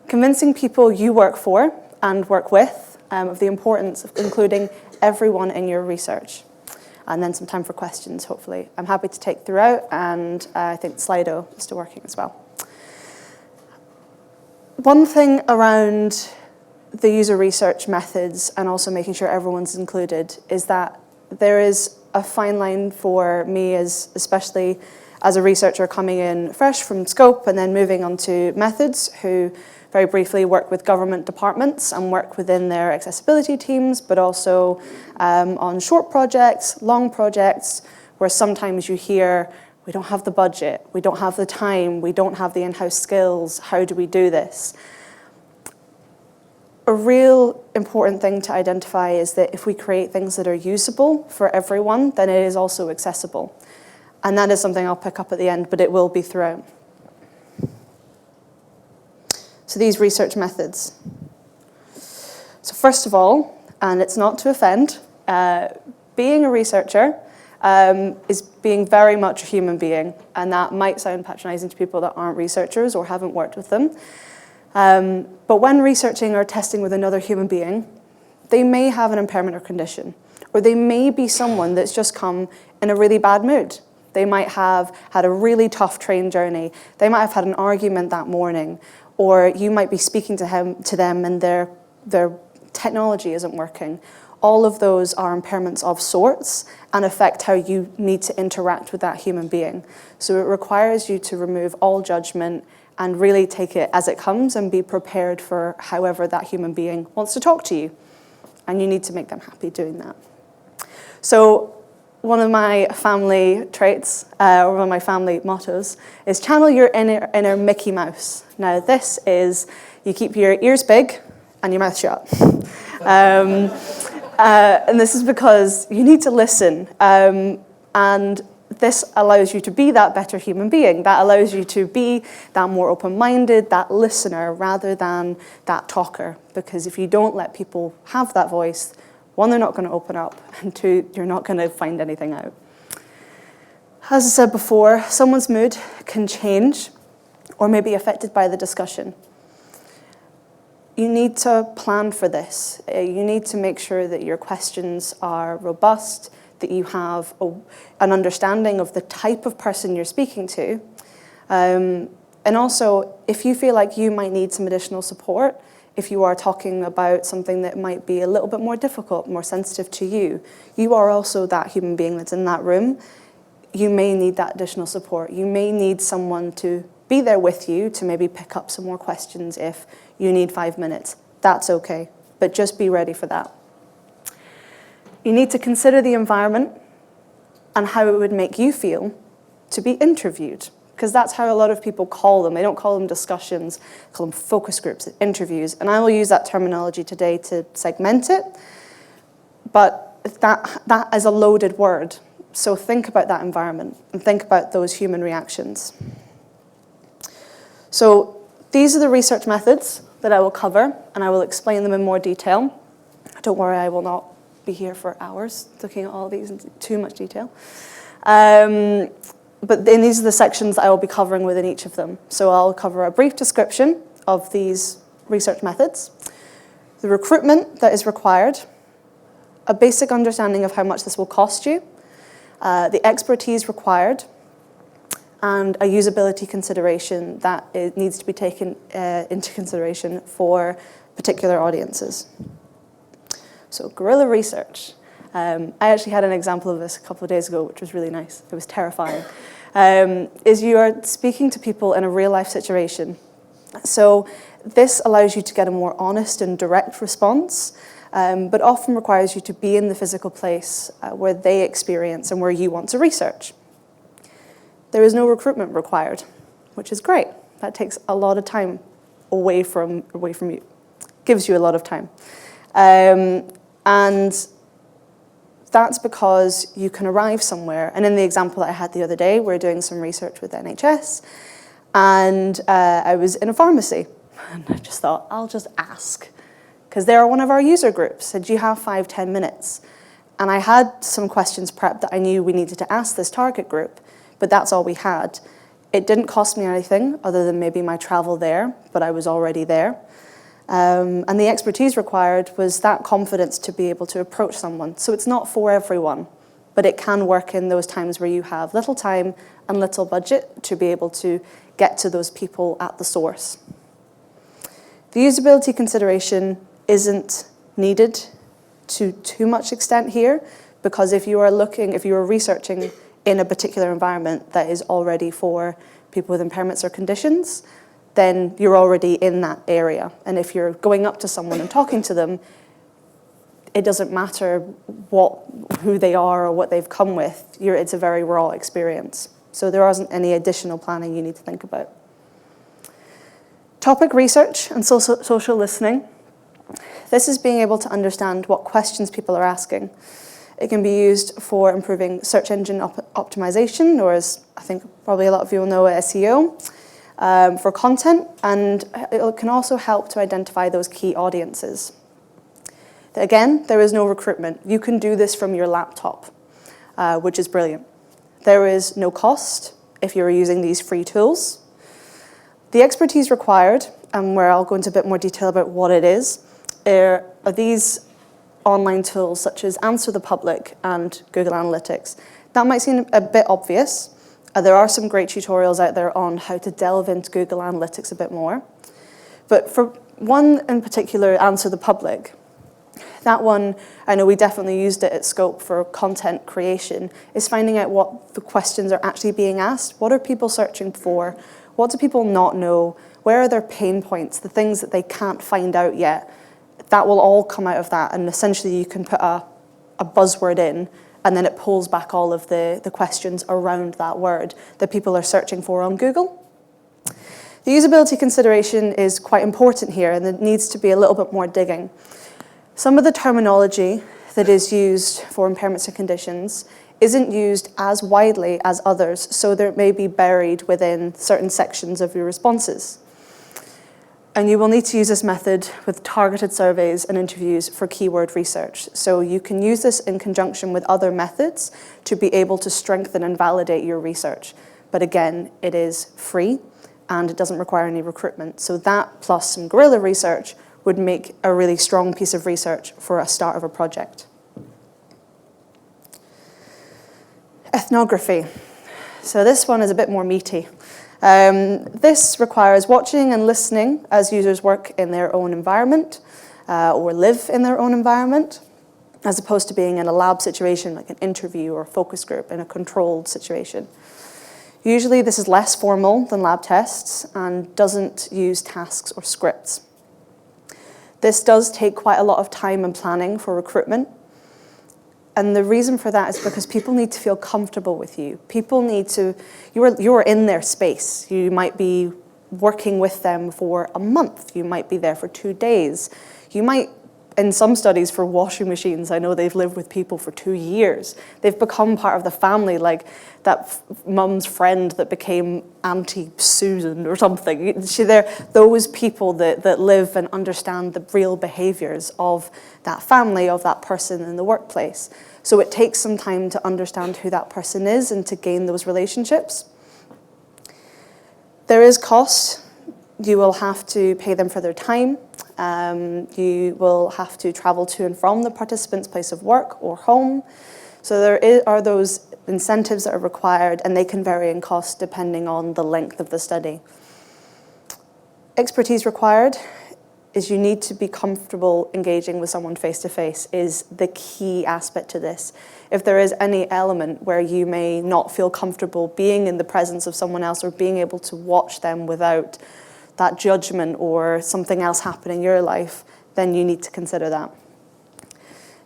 Convincing people you work for and work with of the importance of including everyone in your research. And then some time for questions, hopefully. I'm happy to take throughout, and I think Slido is still working as well. One thing around the user research methods and also making sure everyone's included is that there is a fine line for me, especially as a researcher coming in fresh from Scope and then moving on to Methods, who very briefly work with government departments and work within their accessibility teams, but also on short projects, long projects, where sometimes you hear, we don't have the budget, we don't have the time, we don't have the in-house skills, how do we do this? A real important thing to identify is that if we create things that are usable for everyone, then it is also accessible. And that is something I'll pick up at the end, but it will be throughout. So these research methods. So first of all, and it's not to offend, being a researcher is being very much a human being, and that might sound patronizing to people that aren't researchers or haven't worked with them. But when researching or testing with another human being, they may have an impairment or condition, or they may be someone that's just come in a really bad mood. They might have had a really tough train journey. They might have had an argument that morning, or you might be speaking to them and their technology isn't working. All of those are impairments of sorts and affect how you need to interact with that human being. So it requires you to remove all judgment and really take it as it comes and be prepared for however that human being wants to talk to you. And you need to make them happy doing that. So one of my family traits, or one of my family mottos, is channel your inner Mickey Mouse. Now this is, you keep your ears big and your mouth shut. And this is because you need to listen. And this allows you to be that better human being. That allows you to be that more open-minded, that listener, rather than that talker. Because if you don't let people have that voice, one, they're not going to open up, and two, you're not going to find anything out. As I said before, someone's mood can change or may be affected by the discussion. You need to plan for this. You need to make sure that your questions are robust, that you have an understanding of the type of person you're speaking to, And also, if you feel like you might need some additional support, if you are talking about something that might be a little bit more difficult, more sensitive to you, you are also that human being that's in that room. You may need that additional support. You may need someone to be there with you to maybe pick up some more questions if you need 5 minutes. That's okay, but just be ready for that. You need to consider the environment and how it would make you feel to be interviewed, because that's how a lot of people call them. They don't call them discussions, they call them focus groups, interviews. And I will use that terminology today to segment it, but that is a loaded word. So think about that environment and think about those human reactions. So these are the research methods that I will cover, and I will explain them in more detail. Don't worry, I will not be here for hours looking at all these in too much detail. But then these are the sections I will be covering within each of them. So I'll cover a brief description of these research methods, the recruitment that is required, a basic understanding of how much this will cost you, the expertise required, and a usability consideration that it needs to be taken into consideration for particular audiences. So guerrilla research. I actually had an example of this a couple of days ago, which was really nice. It was terrifying. Is you are speaking to people in a real life situation. So this allows you to get a more honest and direct response, but often requires you to be in the physical place where they experience and where you want to research. There is no recruitment required, which is great. That takes a lot of time away from you. Gives you a lot of time. And that's because you can arrive somewhere. And in the example that I had the other day, we're doing some research with NHS, and I was in a pharmacy. And I just thought, I'll just ask. Because they are one of our user groups. Said, do you have 5-10 minutes? And I had some questions prepped that I knew we needed to ask this target group, but that's all we had. It didn't cost me anything other than maybe my travel there, but I was already there. And the expertise required was that confidence to be able to approach someone. So it's not for everyone, but it can work in those times where you have little time and little budget to be able to get to those people at the source. The usability consideration isn't needed to too much extent here, because if you are researching in a particular environment that is already for people with impairments or conditions, then you're already in that area. And if you're going up to someone and talking to them, it doesn't matter who they are or what they've come with. It's a very raw experience. So there isn't any additional planning you need to think about. Topic research and social listening. This is being able to understand what questions people are asking. It can be used for improving search engine optimization, or as I think probably a lot of you will know, SEO, for content, and it can also help to identify those key audiences. Again, there is no recruitment. You can do this from your laptop, which is brilliant. There is no cost if you're using these free tools. The expertise required, and where I'll go into a bit more detail about what it is, are these online tools such as Answer the Public and Google Analytics. That might seem a bit obvious. There are some great tutorials out there on how to delve into Google Analytics a bit more. But for one in particular, Answer the Public, that one, I know we definitely used it at Scope for content creation, is finding out what the questions are actually being asked. What are people searching for? What do people not know? Where are their pain points, the things that they can't find out yet? That will all come out of that, and essentially you can put a buzzword in, and then it pulls back all of the questions around that word that people are searching for on Google. The usability consideration is quite important here, and it needs to be a little bit more digging. Some of the terminology that is used for impairments and conditions isn't used as widely as others, so there may be buried within certain sections of your responses. And you will need to use this method with targeted surveys and interviews for keyword research. So you can use this in conjunction with other methods to be able to strengthen and validate your research. But again, it is free and it doesn't require any recruitment. So that plus some guerrilla research would make a really strong piece of research for a start of a project. Ethnography. So this one is a bit more meaty. This requires watching and listening as users work in their own environment or live in their own environment, as opposed to being in a lab situation like an interview or a focus group in a controlled situation. Usually this is less formal than lab tests and doesn't use tasks or scripts. This does take quite a lot of time and planning for recruitment. And the reason for that is because people need to feel comfortable with you. People need to, you're in their space. You might be working with them for a month. You might be there for 2 days. You might, in some studies for washing machines, I know they've lived with people for 2 years. They've become part of the family, like that mum's friend that became Auntie Susan or something. They're those people that live and understand the real behaviors of that family, of that person in the workplace. So it takes some time to understand who that person is and to gain those relationships. There is cost. You will have to pay them for their time. You will have to travel to and from the participant's place of work or home. So there are those incentives that are required, and they can vary in cost depending on the length of the study. Expertise required is you need to be comfortable engaging with someone face-to-face is the key aspect to this. If there is any element where you may not feel comfortable being in the presence of someone else or being able to watch them without that judgment or something else happening in your life, then you need to consider that.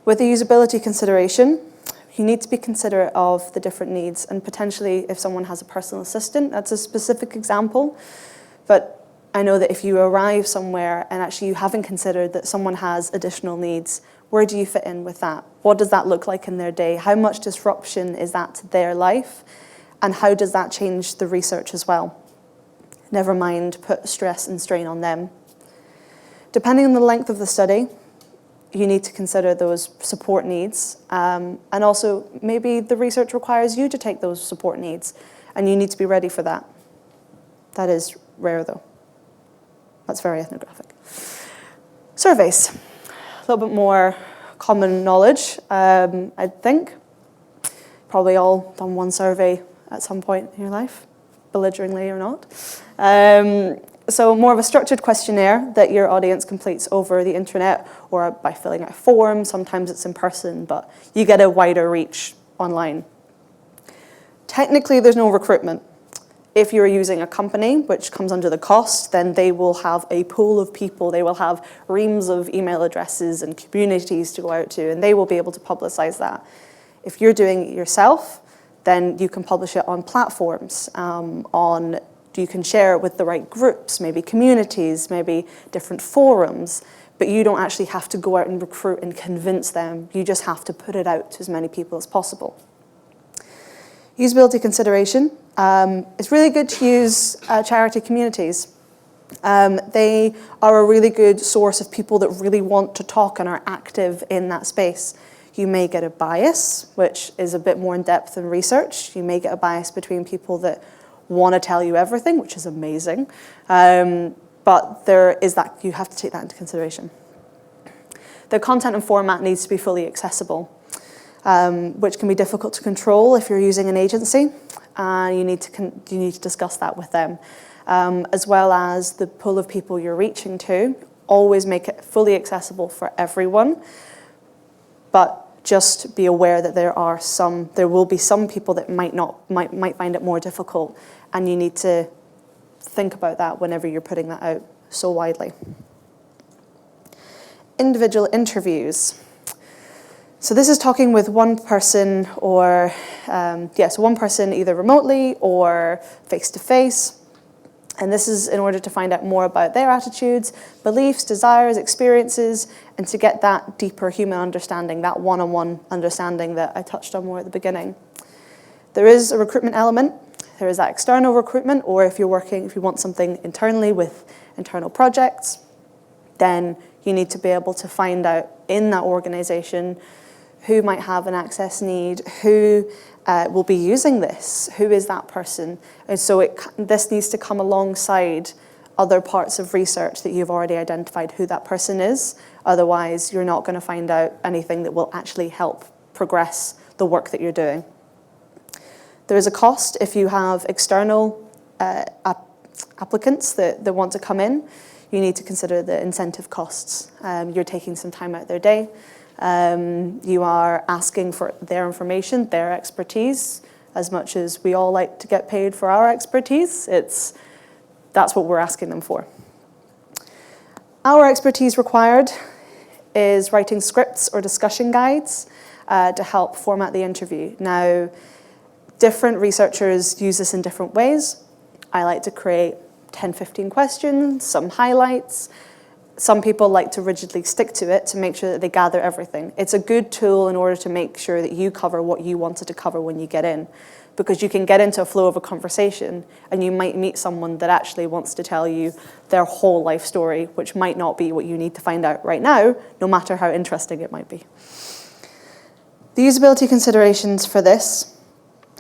With the usability consideration, you need to be considerate of the different needs, and potentially if someone has a personal assistant, that's a specific example, but I know that if you arrive somewhere and actually you haven't considered that someone has additional needs, where do you fit in with that? What does that look like in their day? How much disruption is that to their life? And how does that change the research as well? Never mind put stress and strain on them. Depending on the length of the study, you need to consider those support needs. And also, maybe the research requires you to take those support needs, and you need to be ready for that. That is rare, though. That's very ethnographic. Surveys. A little bit more common knowledge, I think. Probably all done one survey at some point in your life, belligerently or not. So more of a structured questionnaire that your audience completes over the internet or by filling out a form. Sometimes it's in person, but you get a wider reach online. Technically, there's no recruitment. If you're using a company, which comes under the cost, then they will have a pool of people. They will have reams of email addresses and communities to go out to, and they will be able to publicize that. If you're doing it yourself, then you can publish it on platforms, you can share it with the right groups, maybe communities, maybe different forums, but you don't actually have to go out and recruit and convince them. You just have to put it out to as many people as possible. Usability consideration. It's really good to use charity communities. They are a really good source of people that really want to talk and are active in that space. You may get a bias, which is a bit more in depth than research. You may get a bias between people that want to tell you everything, which is amazing. But there is that, you have to take that into consideration. The content and format needs to be fully accessible, which can be difficult to control if you're using an agency. You need to discuss that with them, as well as the pool of people you're reaching to. Always make it fully accessible for everyone, but just be aware that there will be some people that might find it more difficult, and you need to think about that whenever you're putting that out so widely. Individual interviews. So this is talking with one person or, so one person either remotely or face-to-face. And this is in order to find out more about their attitudes, beliefs, desires, experiences, and to get that deeper human understanding, that one-on-one understanding that I touched on more at the beginning. There is a recruitment element. There is that external recruitment, or if you want something internally with internal projects, then you need to be able to find out in that organization who might have an access need, who will be using this, who is that person. And so this needs to come alongside other parts of research that you've already identified who that person is. Otherwise, you're not going to find out anything that will actually help progress the work that you're doing. There is a cost if you have external applicants that want to come in, you need to consider the incentive costs. You're taking some time out of their day. You are asking for their information, their expertise. As much as we all like to get paid for our expertise, that's what we're asking them for. Our expertise required is writing scripts or discussion guides to help format the interview. Now, different researchers use this in different ways. I like to create 10, 15 questions, some highlights. Some people like to rigidly stick to it to make sure that they gather everything. It's a good tool in order to make sure that you cover what you wanted to cover when you get in, because you can get into a flow of a conversation and you might meet someone that actually wants to tell you their whole life story, which might not be what you need to find out right now, no matter how interesting it might be. The usability considerations for this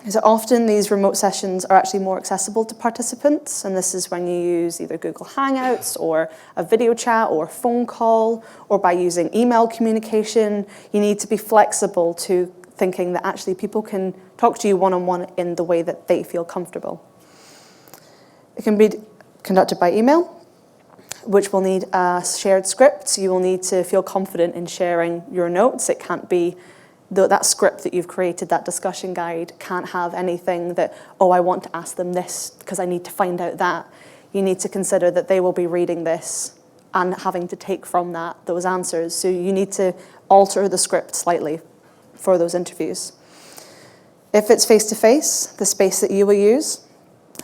is that often these remote sessions are actually more accessible to participants, and this is when you use either Google Hangouts or a video chat or a phone call, or by using email communication. You need to be flexible to thinking that actually people can talk to you one-on-one in the way that they feel comfortable. It can be conducted by email, which will need a shared script. So you will need to feel confident in sharing your notes. It can't be that script that you've created, that discussion guide, can't have anything that, oh, I want to ask them this because I need to find out that. You need to consider that they will be reading this and having to take from that those answers. So you need to alter the script slightly for those interviews. If it's face-to-face, the space that you will use,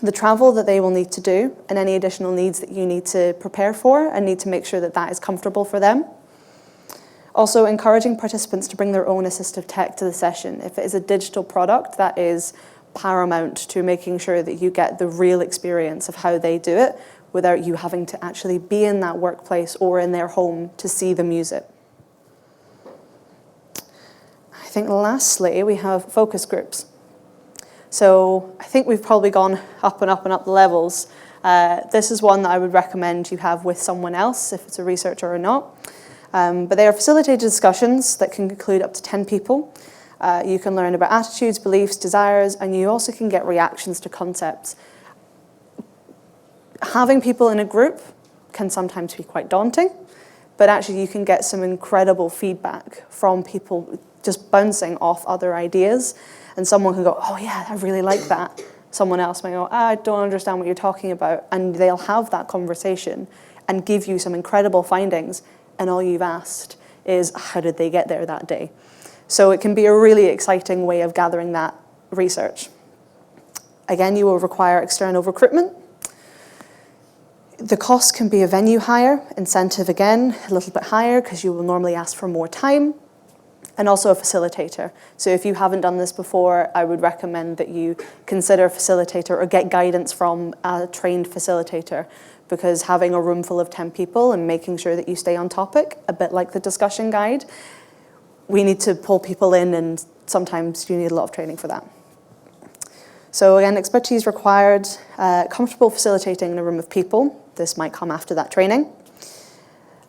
the travel that they will need to do, and any additional needs that you need to prepare for and need to make sure that that is comfortable for them. Also, encouraging participants to bring their own assistive tech to the session. If it is a digital product, that is paramount to making sure that you get the real experience of how they do it without you having to actually be in that workplace or in their home to see them use it. I think lastly, we have focus groups. So I think we've probably gone up and up and up the levels. This is one that I would recommend you have with someone else, if it's a researcher or not. But they are facilitated discussions that can include up to 10 people. You can learn about attitudes, beliefs, desires, and you also can get reactions to concepts. Having people in a group can sometimes be quite daunting, but actually you can get some incredible feedback from people just bouncing off other ideas. And someone can go, oh yeah, I really like that. Someone else might go, I don't understand what you're talking about. And they'll have that conversation and give you some incredible findings. And all you've asked is, how did they get there that day? So it can be a really exciting way of gathering that research. Again, you will require external recruitment. The cost can be a venue hire, incentive again, a little bit higher because you will normally ask for more time, and also a facilitator. So if you haven't done this before, I would recommend that you consider a facilitator or get guidance from a trained facilitator, because having a room full of 10 people and making sure that you stay on topic, a bit like the discussion guide, we need to pull people in, and sometimes you need a lot of training for that. So again, expertise required, comfortable facilitating in a room of people. This might come after that training.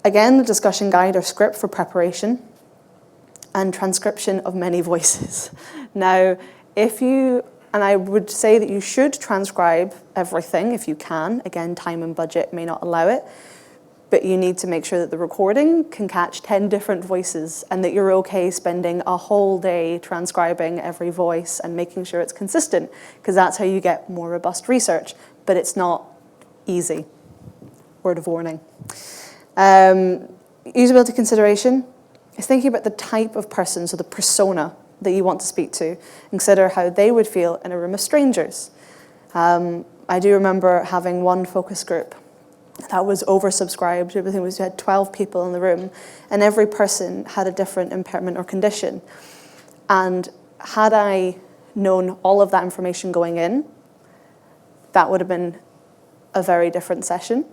Again, the discussion guide or script for preparation, and transcription of many voices. Now, and I would say that you should transcribe everything if you can. Again, time and budget may not allow it, but you need to make sure that the recording can catch 10 different voices and that you're okay spending a whole day transcribing every voice and making sure it's consistent, because that's how you get more robust research, but it's not easy. Word of warning. Usability consideration is thinking about the type of person, so the persona that you want to speak to. Consider how they would feel in a room of strangers. I do remember having one focus group that was oversubscribed. Everything was, you had 12 people in the room, and every person had a different impairment or condition. And had I known all of that information going in, that would have been a very different session.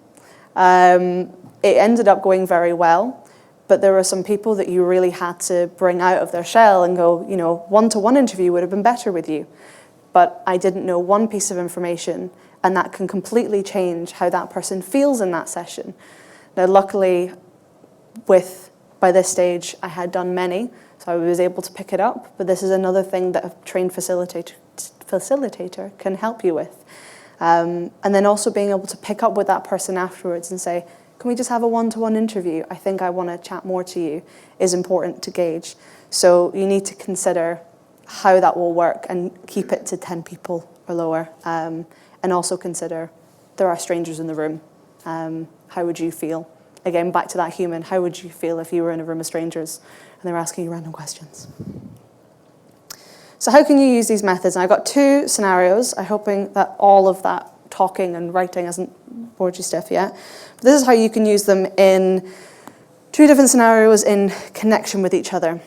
It ended up going very well. But there were some people that you really had to bring out of their shell and go, one-to-one interview would have been better with you. But I didn't know one piece of information, and that can completely change how that person feels in that session. Now, luckily, by this stage, I had done many, so I was able to pick it up. But this is another thing that a trained facilitator can help you with. And then also being able to pick up with that person afterwards and say, can we just have a one-to-one interview? I think I want to chat more to you, is important to gauge. So you need to consider how that will work and keep it to 10 people or lower. And also consider there are strangers in the room. How would you feel? Again, back to that human, how would you feel if you were in a room of strangers and they were asking you random questions? So how can you use these methods? And I've got 2 scenarios. I'm hoping that all of that talking and writing hasn't bored you stiff yet. But this is how you can use them in 2 different scenarios in connection with each other.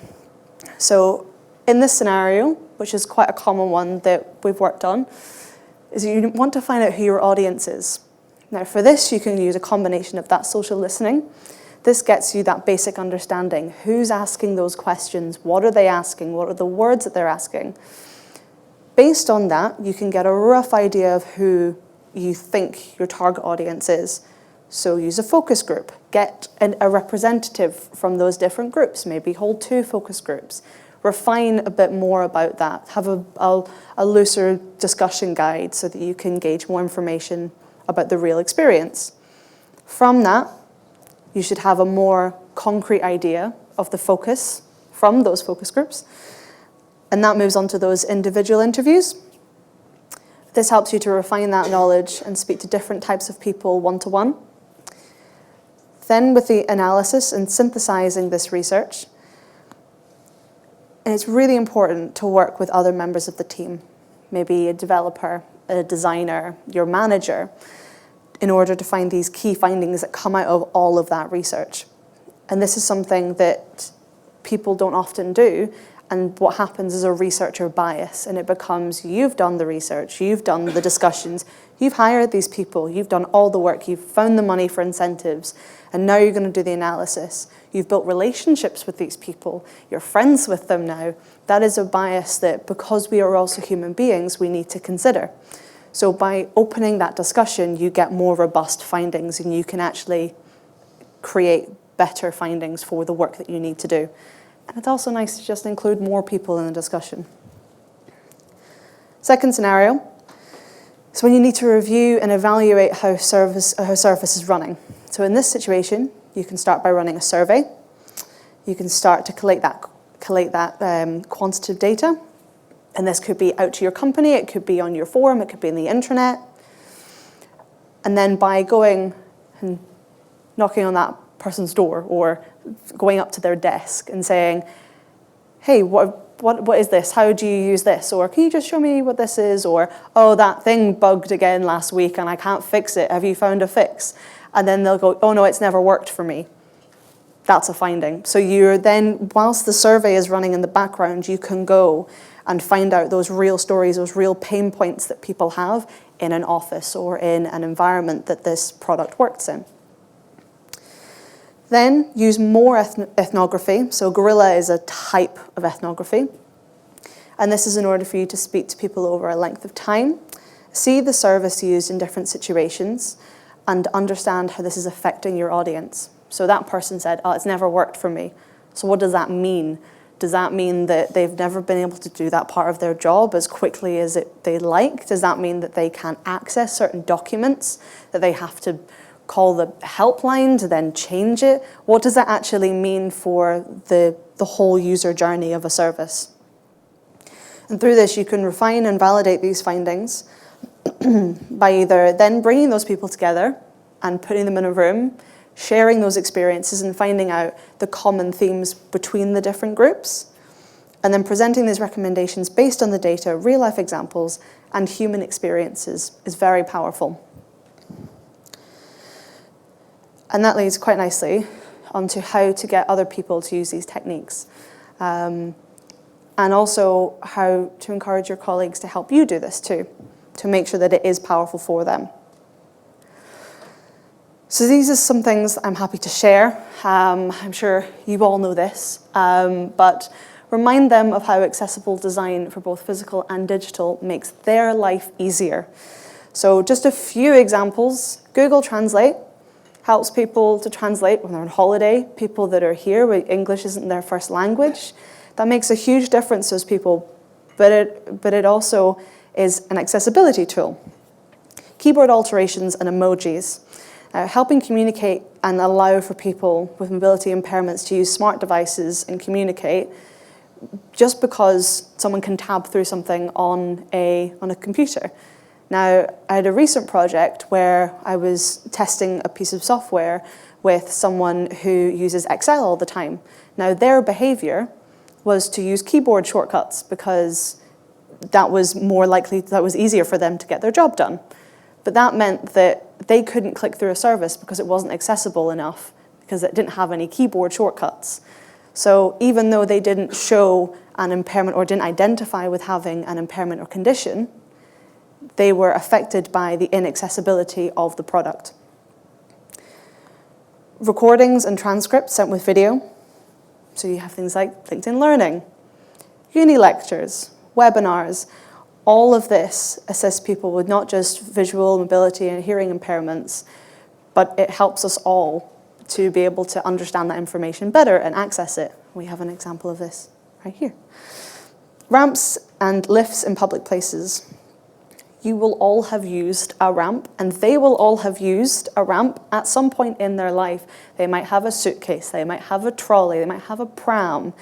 So in this scenario, which is quite a common one that we've worked on, is you want to find out who your audience is. Now for this, you can use a combination of that social listening. This gets you that basic understanding. Who's asking those questions? What are they asking? What are the words that they're asking? Based on that, you can get a rough idea of who you think your target audience is. So use a focus group. Get a representative from those different groups. Maybe hold 2 focus groups. Refine a bit more about that. Have a looser discussion guide so that you can gauge more information about the real experience. From that, you should have a more concrete idea of the focus from those focus groups. And that moves on to those individual interviews. This helps you to refine that knowledge and speak to different types of people one-to-one. Then with the analysis and synthesizing this research, and it's really important to work with other members of the team, maybe a developer, a designer, your manager, in order to find these key findings that come out of all of that research. And this is something that people don't often do. And what happens is a researcher bias, and it becomes, you've done the research, you've done the discussions, you've hired these people, you've done all the work, you've found the money for incentives, and now you're going to do the analysis. You've built relationships with these people, you're friends with them now. That is a bias that, because we are also human beings, we need to consider. So by opening that discussion, you get more robust findings, and you can actually create better findings for the work that you need to do. And it's also nice to just include more people in the discussion. Second scenario is when you need to review and evaluate how service is running. So in this situation, you can start by running a survey. You can start to collate that quantitative data. And this could be out to your company, it could be on your forum, it could be in the intranet. And then by going and knocking on that person's door or going up to their desk and saying, hey, what is this? How do you use this? Or can you just show me what this is? Or, oh, that thing bugged again last week and I can't fix it. Have you found a fix? And then they'll go, oh no, it's never worked for me. That's a finding. So you're then, whilst the survey is running in the background, you can go and find out those real stories, those real pain points that people have in an office or in an environment that this product works in. Then use more ethnography. So Gorilla is a type of ethnography. And this is in order for you to speak to people over a length of time, see the service used in different situations, and understand how this is affecting your audience. So that person said, oh, it's never worked for me. So what does that mean? Does that mean that they've never been able to do that part of their job as quickly as they like? Does that mean that they can't access certain documents, that they have to call the helpline to then change it? What does that actually mean for the whole user journey of a service? And through this, you can refine and validate these findings by either then bringing those people together and putting them in a room, sharing those experiences and finding out the common themes between the different groups, and then presenting these recommendations based on the data, real-life examples, and human experiences is very powerful. And that leads quite nicely onto how to get other people to use these techniques, and also how to encourage your colleagues to help you do this too, to make sure that it is powerful for them. So these are some things I'm happy to share. I'm sure you all know this, but remind them of how accessible design for both physical and digital makes their life easier. So just a few examples. Google Translate helps people to translate when they're on holiday, people that are here where English isn't their first language. That makes a huge difference to those people, but it also is an accessibility tool. keyboard alterations and emojis. Helping communicate and allow for people with mobility impairments to use smart devices and communicate just because someone can tab through something on a computer. Now, I had a recent project where I was testing a piece of software with someone who uses Excel all the time. Now, their behavior was to use keyboard shortcuts because that was easier for them to get their job done. But that meant that they couldn't click through a service because it wasn't accessible enough, because it didn't have any keyboard shortcuts. So even though they didn't show an impairment or didn't identify with having an impairment or condition, they were affected by the inaccessibility of the product. Recordings and transcripts sent with video. So you have things like LinkedIn Learning, uni lectures, webinars. All of this assists people with not just visual, mobility, and hearing impairments, but it helps us all to be able to understand that information better and access it. We have an example of this right here. Ramps and lifts in public places. You will all have used a ramp, and they will all have used a ramp at some point in their life. They might have a suitcase, they might have a trolley, they might have a pram.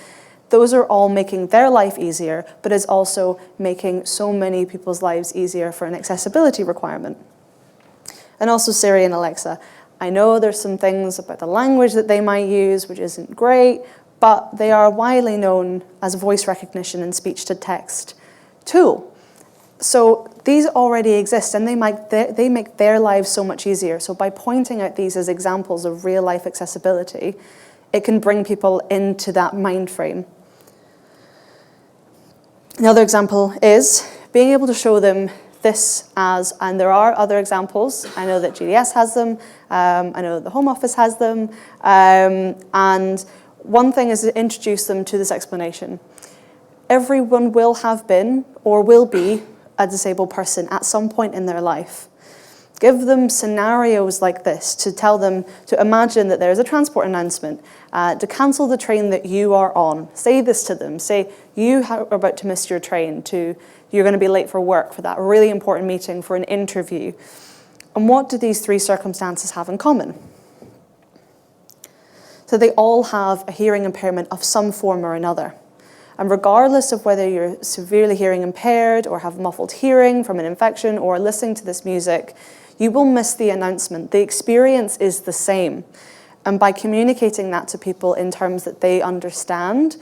Those are all making their life easier, but is also making so many people's lives easier for an accessibility requirement. And also Siri and Alexa. I know there's some things about the language that they might use, which isn't great, but they are widely known as a voice recognition and speech-to-text tool. So these already exist, and they make their lives so much easier. So by pointing out these as examples of real-life accessibility, it can bring people into that mind frame. Another example is being able to show them this as, and there are other examples. I know that GDS has them. I know that the Home Office has them. And one thing is to introduce them to this explanation. Everyone will have been or will be a disabled person at some point in their life. Give them scenarios like this to tell them to imagine that there is a transport announcement, to cancel the train that you are on. Say this to them. Say you are about to miss your train, you're going to be late for work for that really important meeting, for an interview. And what do these three circumstances have in common? So they all have a hearing impairment of some form or another. And regardless of whether you're severely hearing impaired or have muffled hearing from an infection or listening to this music, you will miss the announcement. The experience is the same. And by communicating that to people in terms that they understand,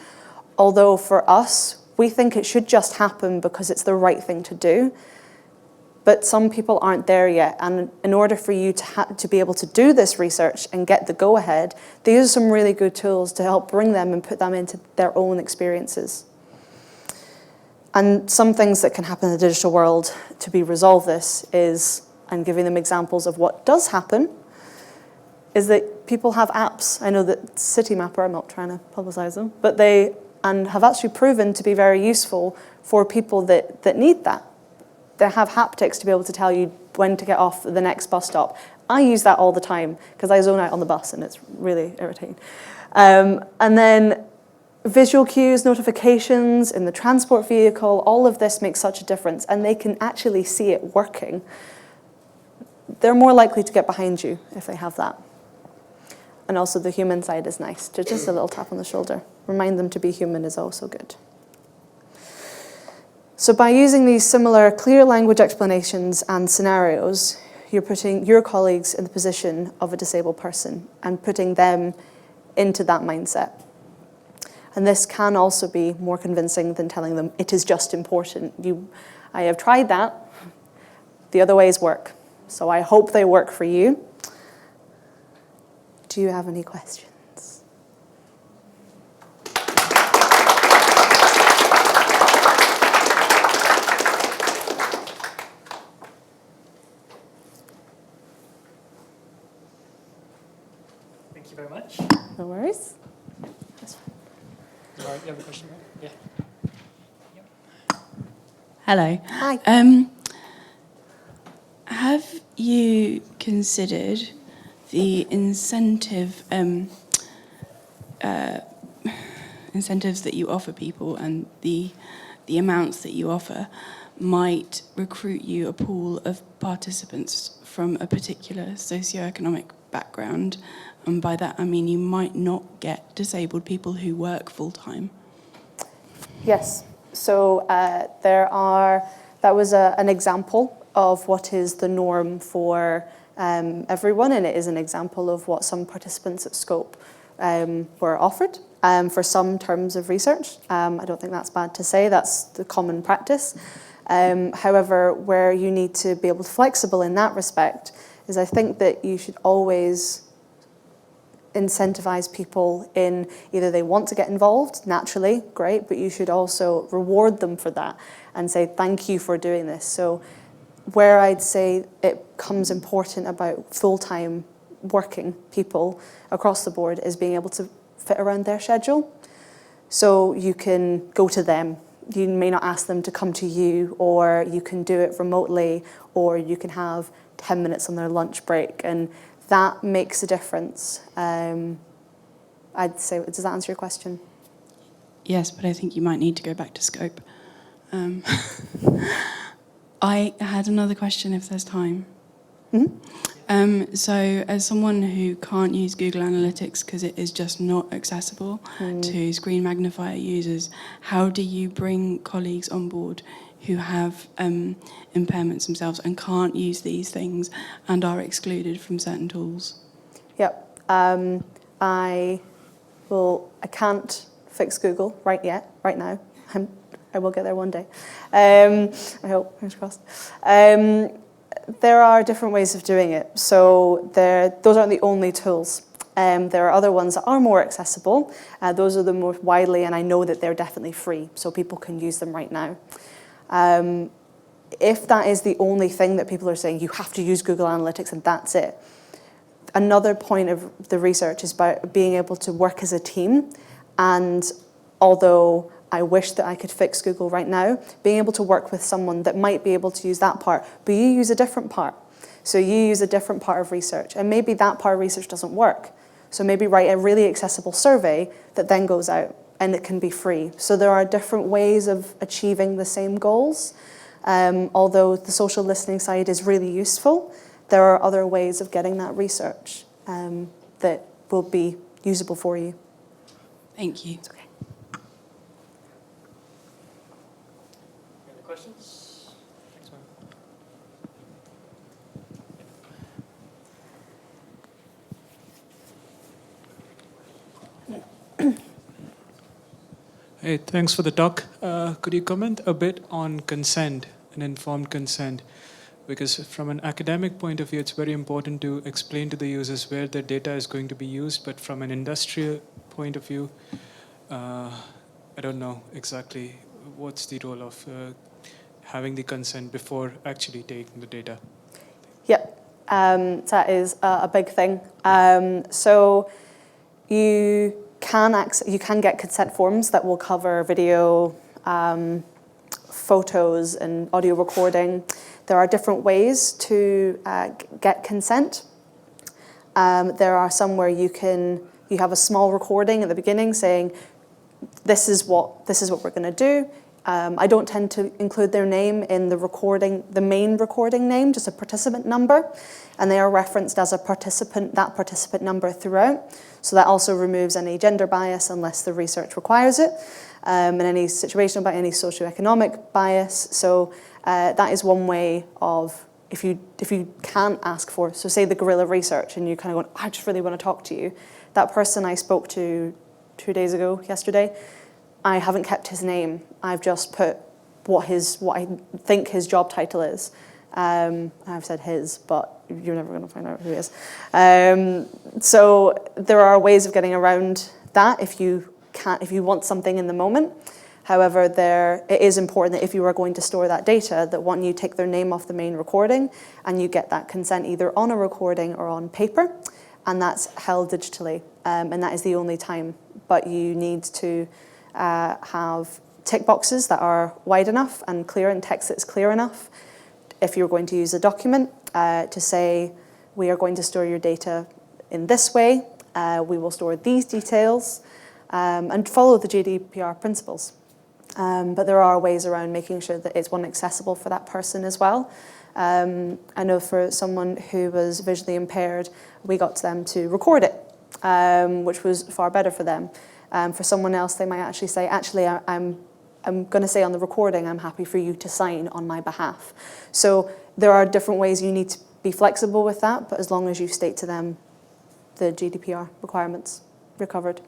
although for us, we think it should just happen because it's the right thing to do, but some people aren't there yet. And in order for you to be able to do this research and get the go-ahead, these are some really good tools to help bring them and put them into their own experiences. And some things that can happen in the digital world to resolve this is, and giving them examples of what does happen, is that people have apps. I know that Citymapper, I'm not trying to publicize them, but they have actually proven to be very useful for people that need that. They have haptics to be able to tell you when to get off the next bus stop. I use that all the time because I zone out on the bus and it's really irritating. And then visual cues, notifications in the transport vehicle, all of this makes such a difference, and they can actually see it working. They're more likely to get behind you if they have that. And also the human side is nice. Just a little tap on the shoulder. Remind them to be human is also good. So by using these similar clear language explanations and scenarios, you're putting your colleagues in the position of a disabled person and putting them into that mindset. And this can also be more convincing than telling them it is just important. I have tried that. The other ways work. So I hope they work for you. Do you have any questions? Thank you very much. No worries. You have a question? Yeah. Hello. Hi. Have you considered the incentives that you offer people and the amounts that you offer might recruit you a pool of participants from a particular socioeconomic background. And by that, I mean you might not get disabled people who work full-time. Yes. So that was an example of what is the norm for everyone, and it is an example of what some participants at Scope were offered for some terms of research. I don't think that's bad to say, that's the common practice. However, where you need to be able to be flexible in that respect is I think that you should always incentivize people in either they want to get involved, naturally, great, but you should also reward them for that and say, thank you for doing this. So where I'd say it becomes important about full-time working people across the board is being able to fit around their schedule. So you can go to them. You may not ask them to come to you, or you can do it remotely, or you can have 10 minutes on their lunch break, and that makes a difference. I'd say, does that answer your question? Yes, but I think you might need to go back to Scope. I had another question if there's time. Mm-hmm. So as someone who can't use Google Analytics because it is just not accessible to screen magnifier users, how do you bring colleagues on board who have impairments themselves and can't use these things and are excluded from certain tools? Yep. I can't fix Google right now. I will get there one day. I hope, fingers crossed. There are different ways of doing it. So those aren't the only tools. There are other ones that are more accessible. Those are the most widely, and I know that they're definitely free, so people can use them right now. If that is the only thing that people are saying, you have to use Google Analytics and that's it. Another point of the research is about being able to work as a team. And although I wish that I could fix Google right now, being able to work with someone that might be able to use that part, but you use a different part. So you use a different part of research, and maybe that part of research doesn't work. So maybe write a really accessible survey that then goes out, and it can be free. So there are different ways of achieving the same goals. Although the social listening side is really useful, there are other ways of getting that research that will be usable for you. Thank you. It's okay. Any other questions? Next one. Hey, thanks for the talk. Could you comment a bit on consent and informed consent? Because from an academic point of view, it's very important to explain to the users where their data is going to be used. But from an industrial point of view, I don't know exactly what's the role of having the consent before actually taking the data. Yep, that is a big thing. So you can get consent forms that will cover video, photos, and audio recording. There are different ways to get consent. There are some where you have a small recording at the beginning saying, this is what we're going to do. I don't tend to include their name in the main recording name, just a participant number, and they are referenced as that participant number throughout. So that also removes any gender bias unless the research requires it, and any situational bias, any socioeconomic bias. So that is one way of, if you can't ask for, so say the guerrilla research, and you kind of go, I just really want to talk to you. That person I spoke to 2 days ago, yesterday, I haven't kept his name. I've just put what I think his job title is. I've said his, but you're never going to find out who he is. So there are ways of getting around that if you want something in the moment. However, it is important that if you are going to store that data, that you take their name off the main recording, and you get that consent either on a recording or on paper, and that's held digitally, and that is the only time. But you need to have tick boxes that are wide enough and clear, and text that's clear enough if you're going to use a document to say, we are going to store your data in this way, we will store these details, and follow the GDPR principles. But there are ways around making sure that it's one accessible for that person as well. I know for someone who was visually impaired, we got them to record it, which was far better for them. For someone else, they might actually say, actually, I'm going to say on the recording, I'm happy for you to sign on my behalf. So there are different ways you need to be flexible with that, but as long as you state to them the GDPR requirements, you're covered.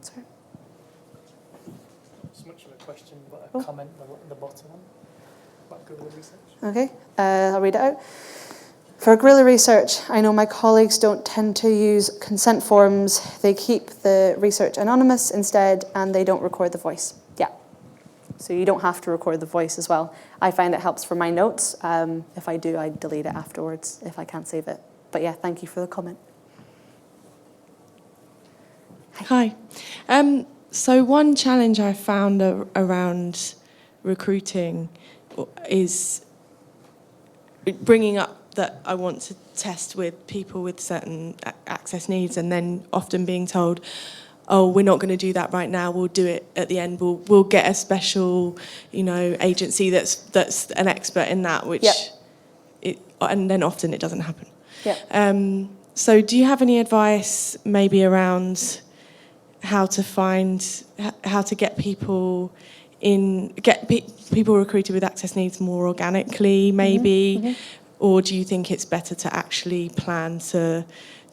Sorry. Not so much of a question, but a comment at the bottom one. About guerrilla research. Okay, I'll read it out. For guerrilla research, I know my colleagues don't tend to use consent forms. They keep the research anonymous instead, and they don't record the voice. Yeah. So you don't have to record the voice as well. I find it helps for my notes. If I do, I delete it afterwards if I can't save it. But yeah, thank you for the comment. Hi. So one challenge I found around recruiting is bringing up that I want to test with people with certain access needs, and then often being told, oh, we're not going to do that right now, we'll do it at the end, we'll get a special, agency that's an expert in that, which and then often it doesn't happen. Yeah. So do you have any advice maybe around how to get people people recruited with access needs more organically, maybe? Mm-hmm. Or do you think it's better to actually plan to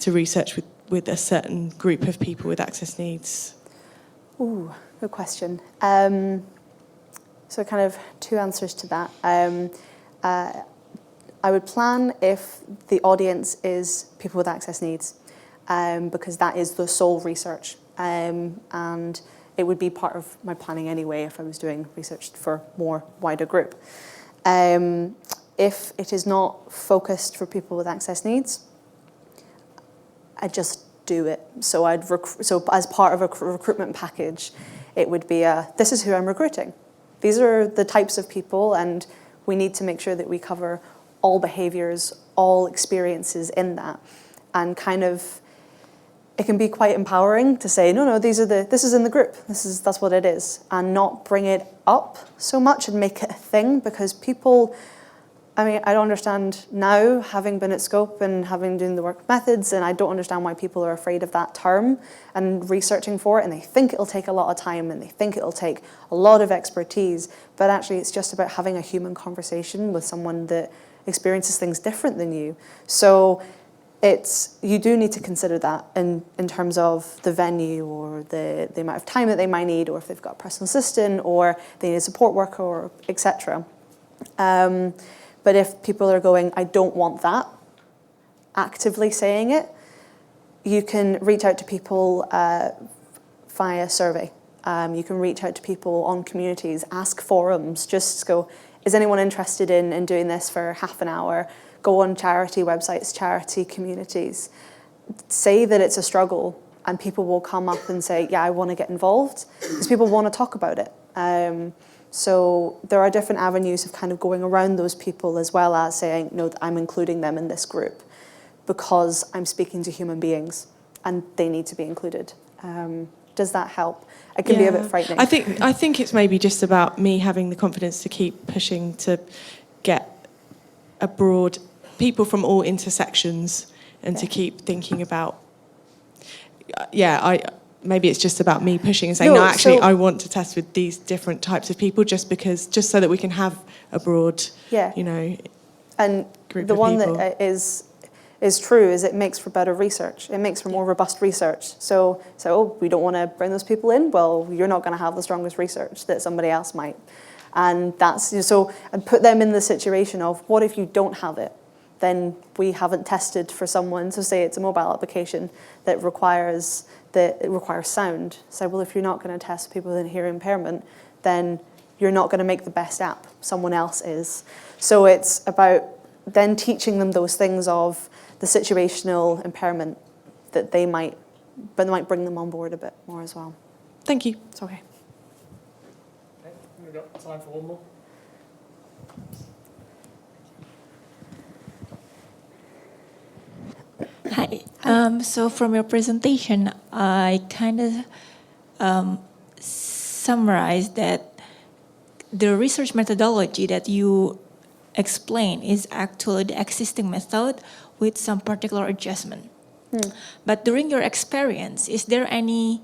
research with a certain group of people with access needs? Ooh, good question. So kind of two answers to that. I would plan if the audience is people with access needs, because that is the sole research. And it would be part of my planning anyway if I was doing research for more wider group. If it is not focused for people with access needs, I just do it. So so as part of a recruitment package, it would be this is who I'm recruiting. These are the types of people, and we need to make sure that we cover all behaviours, all experiences in that, and kind of. It can be quite empowering to say, no, this is in the group. That's what it is, and not bring it up so much and make it a thing, because people. I mean, I don't understand now, having been at Scope and having done the work with methods, and I don't understand why people are afraid of that term and researching for it, and they think it'll take a lot of time and they think it'll take a lot of expertise, but actually it's just about having a human conversation with someone that experiences things different than you. So you do need to consider that in terms of the venue or the amount of time that they might need, or if they've got a personal assistant or they need a support worker, or etc. But if people are going, I don't want that, actively saying it, you can reach out to people via survey. You can reach out to people on communities, ask forums, just go, is anyone interested in doing this for half an hour? Go on charity websites, charity communities. Say that it's a struggle, and people will come up and say, yeah, I want to get involved, because people want to talk about it. So there are different avenues of kind of going around those people, as well as saying, no, I'm including them in this group because I'm speaking to human beings and they need to be included. Does that help? It can be a bit frightening. I think it's maybe just about me having the confidence to keep pushing to get a broad people from all intersections, and to keep thinking about. Maybe it's just about me pushing and saying, no, actually, I want to test with these different types of people, just so that we can have a broad, and group the of one people. that is true is it makes for better research. It makes for more robust research. So we don't want to bring those people in. Well, you're not going to have the strongest research that somebody else might, and and put them in the situation of, what if you don't have it? Then we haven't tested for someone. So say it's a mobile application that requires sound. So, well, if you're not going to test people with a hearing impairment, then you're not going to make the best app. Someone else is. So it's about then teaching them those things of the situational impairment that they might bring them on board a bit more as well. Thank you. It's okay. Okay, we've got time for one more. Hi. So from your presentation, I kind of summarize that the research methodology that you explain is actually the existing method with some particular adjustment. But during your experience, is there any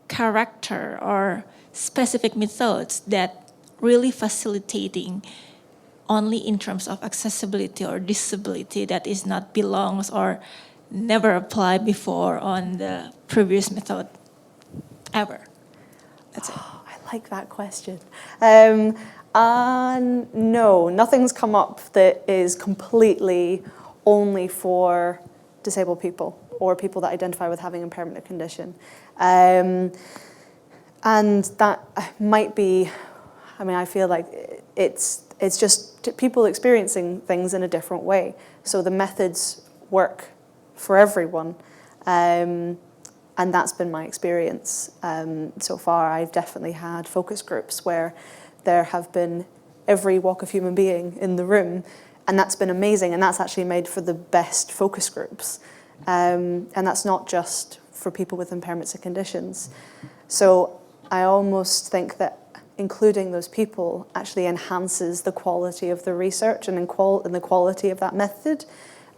character or specific methods that really facilitating only in terms of accessibility or disability that is not belongs or never applied before on the previous method ever? That's it. I like that question. No, nothing's come up that is completely only for disabled people or people that identify with having a permanent condition. And that might be, I mean, I feel like it's just people experiencing things in a different way. So the methods work for everyone. And that's been my experience so far. I've definitely had focus groups where there have been every walk of human being in the room, and that's been amazing, and that's actually made for the best focus groups. And that's not just for people with impairments and conditions. So I almost think that including those people actually enhances the quality of the research and the quality of that method,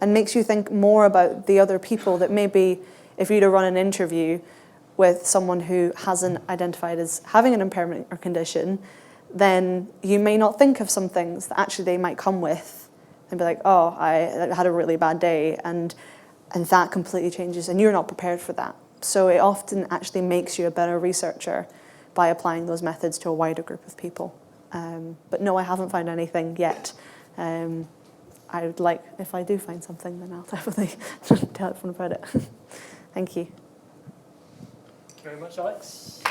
and makes you think more about the other people that maybe, if you'd have run an interview with someone who hasn't identified as having an impairment or condition, then you may not think of some things that actually they might come with and be like, oh, I had a really bad day, and that completely changes, and you're not prepared for that. So it often actually makes you a better researcher by applying those methods to a wider group of people. But no, I haven't found anything yet. I would like, if I do find something, then I'll definitely tell everyone about it. Thank you. Thank you very much, Alex.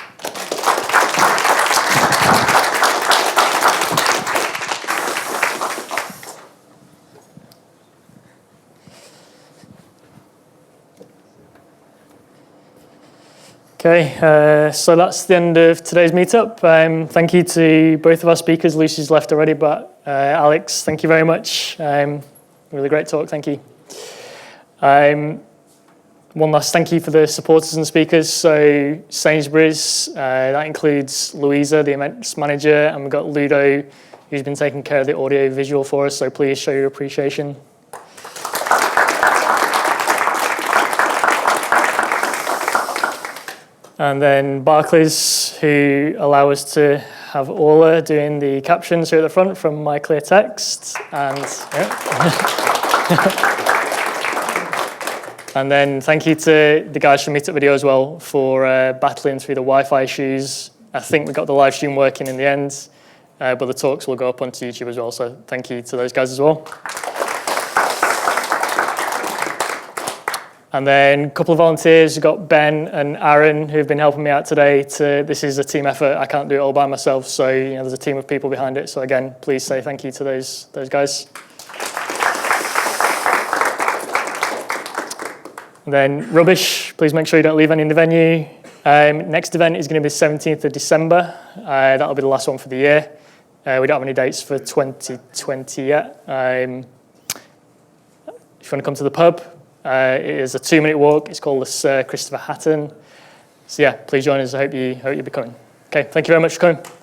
Okay, so that's the end of today's meetup. Thank you to both of our speakers. Lucy's left already, but Alex, thank you very much. Really great talk, thank you. One last thank you for the supporters and speakers. So Sainsbury's, that includes Louisa, the events manager, and we've got Ludo, who's been taking care of the audio visual for us, so please show your appreciation. And then Barclays, who allow us to have Orla doing the captions here at the front from My Clear Text. And, and then thank you to the guys from Meetup Video as well for battling through the Wi-Fi issues. I think we got the live stream working in the end, but the talks will go up onto YouTube as well, so thank you to those guys as well. And then a couple of volunteers, we've got Ben and Aaron who've been helping me out today. This is a team effort, I can't do it all by myself, so there's a team of people behind it. So again, please say thank you to those guys. And then rubbish, please make sure you don't leave any in the venue. Next event is going to be the 17th of December. That'll be the last one for the year. We don't have any dates for 2020 yet. If you want to come to the pub, it is a 2-minute walk. It's called the Sir Christopher Hatton. So yeah, please join us. I hope you'll be coming. Okay, thank you very much for coming.